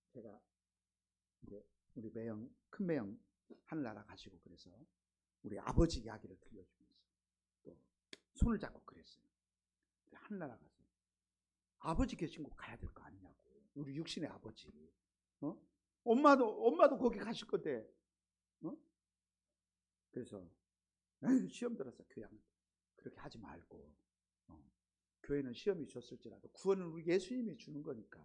제가 이제 우리 매형, 큰 매형 하늘나라 가시고 그래서 우리 아버지 이야기를 들려주면서 또 손을 잡고 그랬어요. 하늘나라 가서 아버지 계신 곳 가야 될 거 아니냐고. 우리 육신의 아버지. 엄마도 거기 가실 건데. 그래서 시험 들어서 교양 그렇게 하지 말고, 교회는 시험이 줬을지라도 구원은 우리 예수님이 주는 거니까.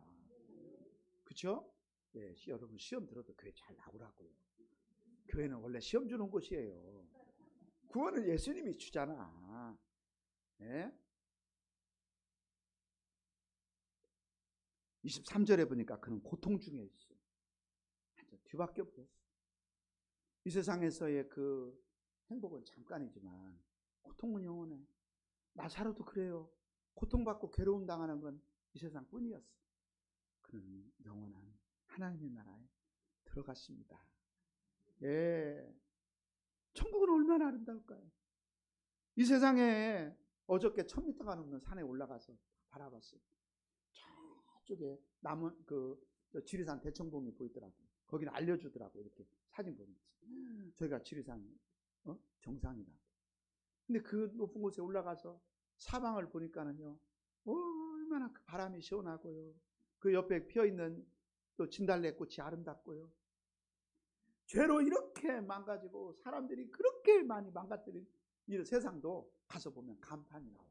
그렇죠? 예, 여러분 시험 들어도 교회 잘 나오라고요. 교회는 원래 시험 주는 곳이에요. 구원은 예수님이 주잖아. 예? 23절에 보니까 그는 고통 중에 있어. 뒤바뀌어 버렸어. 이 세상에서의 그 행복은 잠깐이지만 고통은 영원해. 나사로도 그래요. 고통받고 괴로움 당하는 건 이 세상뿐이었어. 그는 영원한 하나님의 나라에 들어갔습니다. 예, 천국은 얼마나 아름다울까요? 이 세상에 어저께 1000m가 넘는 산에 올라가서 바라봤어요. 저쪽에 남은 지리산 대청봉이 보이더라고요. 거기는 알려주더라고요. 이렇게 사진 보면 저희가 지리산 정상이다. 근데 그 높은 곳에 올라가서 사방을 보니까는요, 얼마나 그 바람이 시원하고요. 그 옆에 피어있는 또 진달래꽃이 아름답고요. 죄로 이렇게 망가지고 사람들이 그렇게 많이 망가뜨린 이 세상도 가서 보면 감탄이 나와.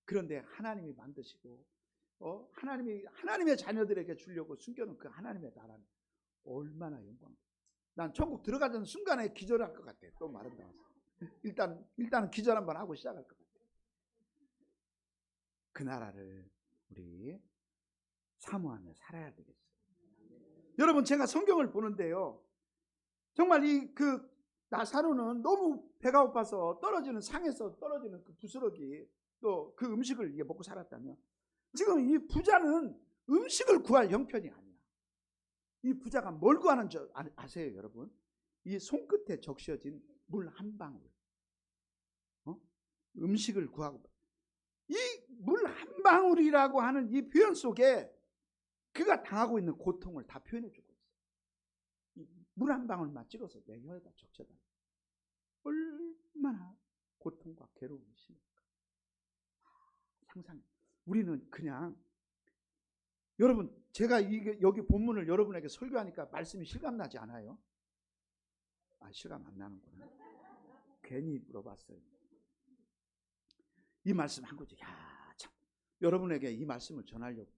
그런데 하나님이 만드시고 하나님의 자녀들에게 주려고 숨겨놓은 그 하나님의 나라는 얼마나 영광. 난 천국 들어가는 순간에 기절할 것 같아. 또 말은 나와서 일단은 기절 한번 하고 시작할 것 같아. 그 나라를 우리 사모하며 살아야 되겠어요. 여러분, 제가 성경을 보는데요, 정말 그 나사로는 너무 배가 고파서 떨어지는 상에서 떨어지는 그 부스러기, 또 그 음식을 이게 먹고 살았다면, 지금 이 부자는 음식을 구할 형편이 아니야. 이 부자가 뭘 구하는 줄 아세요, 여러분? 이 손끝에 적셔진 물 한 방울. 음식을 구하고, 이 물 한 방울이라고 하는 이 표현 속에 그가 당하고 있는 고통을 다 표현해 주고 있어요. 물 한 방울만 찍어서 내 혀에다 적셔달라. 얼마나 고통과 괴로움이 심할까. 상상해. 우리는 그냥, 여러분, 제가 여기 본문을 여러분에게 설교하니까 말씀이 실감나지 않아요? 실감 안 나는구나. 괜히 물어봤어요. 이 말씀 한 거죠. 참, 여러분에게 이 말씀을 전하려고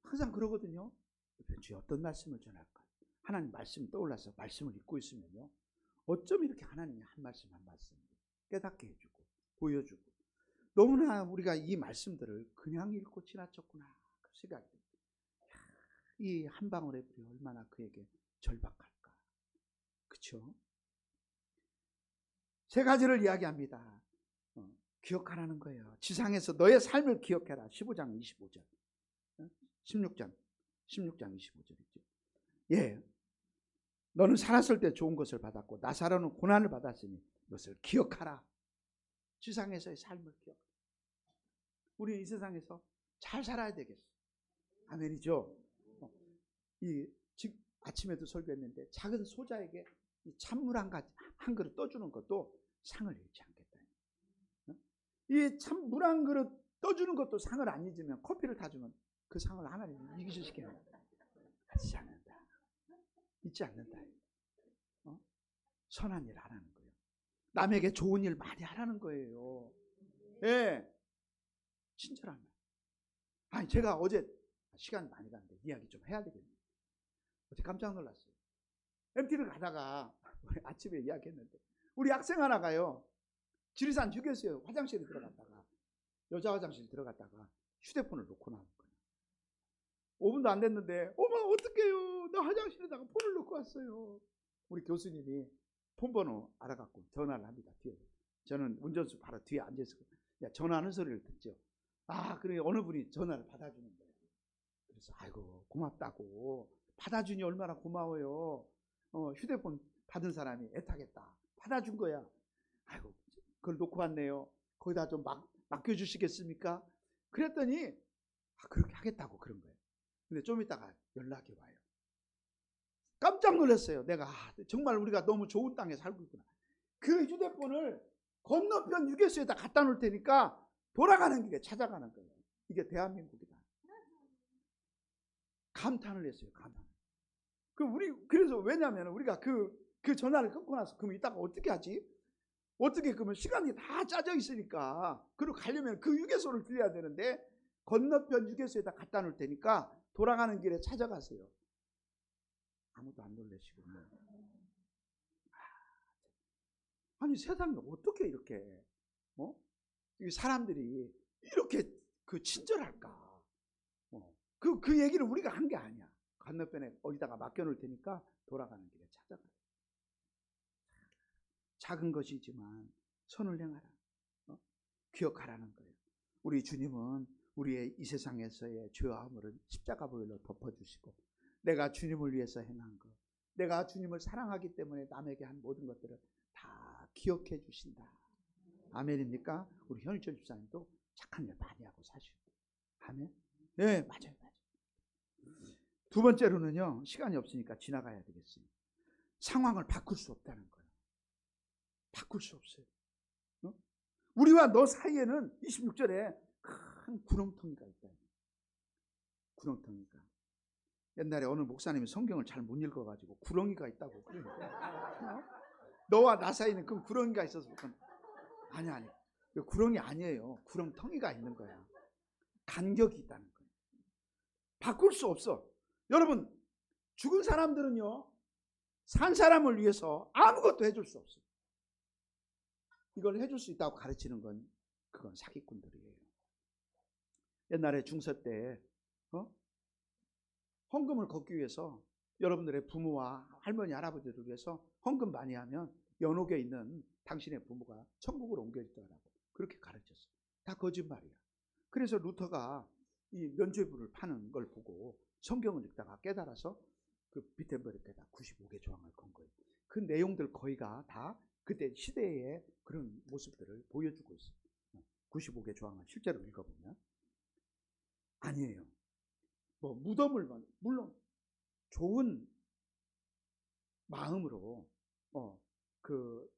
항상 그러거든요. 도대체 어떤 말씀을 전할까? 하나님 말씀이 떠올라서 말씀을 읽고 있으면요, 어쩜 이렇게 하나님이 한 말씀 한 말씀 깨닫게 해주고 보여주고, 너무나 우리가 이 말씀들을 그냥 읽고 지나쳤구나 그 생각이 듭니다. 이 한 방울의 불이 얼마나 그에게 절박할까. 그렇죠? 세 가지를 이야기합니다. 기억하라는 거예요. 지상에서 너의 삶을 기억해라. 15장 25절 16장 25절이죠. 예, 너는 살았을 때 좋은 것을 받았고 나사로는 고난을 받았으니 이것을 기억하라. 지상에서의 삶을 기억하라. 우리는 이 세상에서 잘 살아야 되겠어. 아멘이죠. 아침에도 설교했는데 작은 소자에게 찬물 한 그릇 떠주는 것도 상을 잃지 않겠다. 이 찬물 한 그릇 떠주는 것도 상을 안 잊으면 커피를 타주면 그 상을 하나님이 이기시키는 거야. 잊지 않는다. 잊지 않는다. 선한 일 하라는 거예요. 남에게 좋은 일 많이 하라는 거예요. 예, 친절한 말. 제가 어제 시간 많이 갔는데 이야기 좀 해야 되겠네요. 어제 깜짝 놀랐어요. MT를 가다가 아침에 이야기했는데 우리 학생 하나가요, 지리산 휴게소에 화장실에 들어갔다가, 여자 화장실 들어갔다가 휴대폰을 놓고 나온 거예요. 5분도 안 됐는데, 어머 어떡해요, 나 화장실에다가 폰을 놓고 왔어요. 우리 교수님이 폰 번호 알아갖고 전화를 합니다. 뒤에 저는 운전수 바로 뒤에 앉아서 전화하는 소리를 듣죠. 그래 어느 분이 전화를 받아주는 거예요. 그래서 아이고 고맙다고, 받아주니 얼마나 고마워요. 휴대폰 받은 사람이 애타겠다, 받아준 거야. 아이고 그걸 놓고 왔네요. 거기다 좀 맡겨주시겠습니까? 그랬더니 그렇게 하겠다고 그런 거예요. 근데 좀 있다가 연락이 와요. 깜짝 놀랐어요. 내가 정말 우리가 너무 좋은 땅에 살고 있구나. 그 휴대폰을 건너편 휴게소에다 갖다 놓을 테니까 돌아가는 길에 찾아가는 거예요. 이게 대한민국이다. 감탄을 했어요. 감탄. 그래서 왜냐하면 우리가 그 전화를 끊고 나서 그러면 이따가 어떻게 하지? 어떻게 그러면 시간이 다 짜져 있으니까 그리고 가려면 그 휴게소를 들려야 되는데 건너편 휴게소에다 갖다 놓을 테니까 돌아가는 길에 찾아가세요. 아무도 안 놀래시고. 아니 세상에 어떻게 이렇게 이 사람들이 이렇게 그 친절할까? 그 얘기를 우리가 한 게 아니야. 건너편에 어디다가 맡겨놓을 테니까 돌아가는 길에 찾아가. 작은 것이지만 선을 행하라. 기억하라는 거예요. 우리 주님은 우리의 이 세상에서의 죄와 허물을 십자가 보혈로 덮어주시고 내가 주님을 위해서 행한 것, 내가 주님을 사랑하기 때문에 남에게 한 모든 것들을 다 기억해 주신다. 아멘입니까? 우리 현일철 집사님도 착한 일 많이 하고 사시고. 아멘? 네, 맞아요. 두 번째로는요, 시간이 없으니까 지나가야 되겠어요. 상황을 바꿀 수 없다는 거예요. 바꿀 수 없어요. 우리와 너 사이에는 26절에 큰 구렁텅이가 있다. 구렁텅이가. 옛날에 어느 목사님이 성경을 잘 못 읽어가지고 구렁이가 있다고 그러니까. 너와 나 사이에는 그 구렁이가 있어서 아니 구렁이 아니에요. 구렁텅이가 있는 거야. 간격이 있다는 거예요. 바꿀 수 없어. 여러분 죽은 사람들은요 산 사람을 위해서 아무것도 해줄 수 없어요. 이걸 해줄 수 있다고 가르치는 건 그건 사기꾼들이에요. 옛날에 중세 때 헌금을 걷기 위해서 여러분들의 부모와 할머니 할아버지를 위해서 헌금 많이 하면 연옥에 있는 당신의 부모가 천국으로 옮겨지더라고. 그렇게 가르쳤어요. 다 거짓말이야. 그래서 루터가 이 면죄부를 파는 걸 보고 성경을 읽다가 깨달아서 그 비텐버리에다 95개 조항을 건 거예요. 그 내용들 거의가 다 그때 시대의 그런 모습들을 보여주고 있어요. 95개 조항을 실제로 읽어보면 아니에요. 뭐 무덤을 물론 좋은 마음으로 그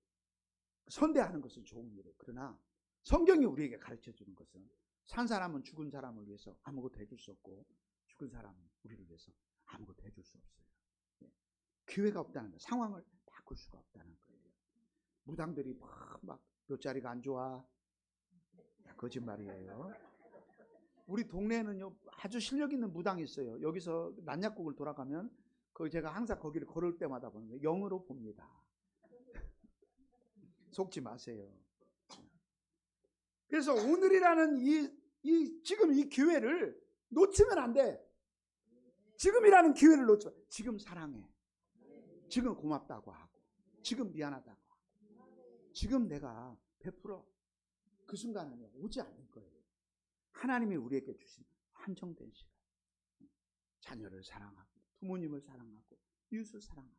선대하는 것은 좋은 일이에요. 그러나 성경이 우리에게 가르쳐주는 것은 산 사람은 죽은 사람을 위해서 아무것도 해줄 수 없고 죽은 사람은 우리를 위해서 아무것도 해줄 수 없어요. 기회가 없다는 거예요. 상황을 바꿀 수가 없다는 거예요. 무당들이 막 몇 자리가 안 좋아. 거짓말이에요. 우리 동네에는요 아주 실력 있는 무당이 있어요. 여기서 난약국을 돌아가면 제가 항상 거기를 걸을 때마다 보는 거예요. 영으로 봅니다. 속지 마세요. 그래서 오늘이라는 지금 이 기회를 놓치면 안 돼. 지금이라는 기회를 놓치면 지금 사랑해. 지금 고맙다고 하고 지금 미안하다고 하고 지금 내가 베풀어. 그 순간은 오지 않을 거예요. 하나님이 우리에게 주신 한정된 시간. 자녀를 사랑하고 부모님을 사랑하고 이웃을 사랑하고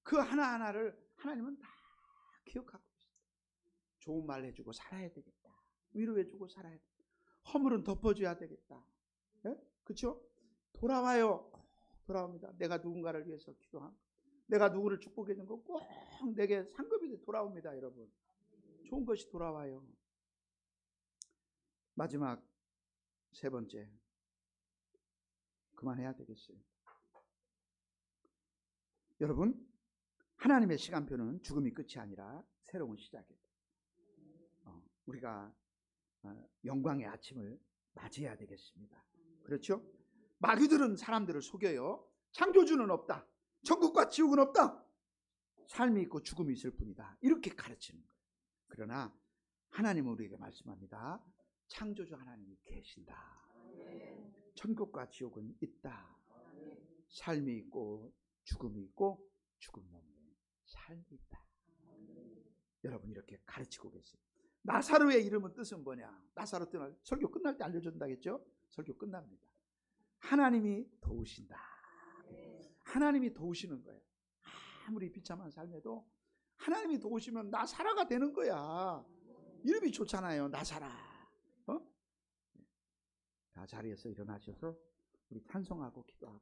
그 하나하나를 하나님은 다 기억하고 있어요. 좋은 말 해주고 살아야 되겠다. 위로해주고 살아야 되겠다. 허물은 덮어줘야 되겠다. 그렇죠? 돌아와요. 돌아옵니다. 내가 누군가를 위해서 기도하고 내가 누구를 축복해 준 거 꼭 내게 상급이 돌아옵니다. 여러분 좋은 것이 돌아와요. 마지막 세 번째 그만해야 되겠어요. 여러분 하나님의 시간표는 죽음이 끝이 아니라 새로운 시작이에요. 우리가 영광의 아침을 맞이해야 되겠습니다. 그렇죠? 마귀들은 사람들을 속여요. 창조주는 없다. 천국과 지옥은 없다. 삶이 있고 죽음이 있을 뿐이다. 이렇게 가르치는 거예요. 그러나 하나님은 우리에게 말씀합니다. 창조주 하나님이 계신다. 천국과 지옥은 있다. 삶이 있고 죽음이 있고 죽음 없는 삶이 있다. 여러분 이렇게 가르치고 계세요. 나사로의 이름은 뜻은 뭐냐? 나사로 때는 설교 끝날 때 알려준다겠죠? 설교 끝납니다. 하나님이 도우신다. 하나님이 도우시는 거예요. 아무리 비참한 삶에도 하나님이 도우시면 나사라가 되는 거야. 이름이 좋잖아요. 나사라. 다 자리에서 일어나셔서 우리 찬송하고 기도하고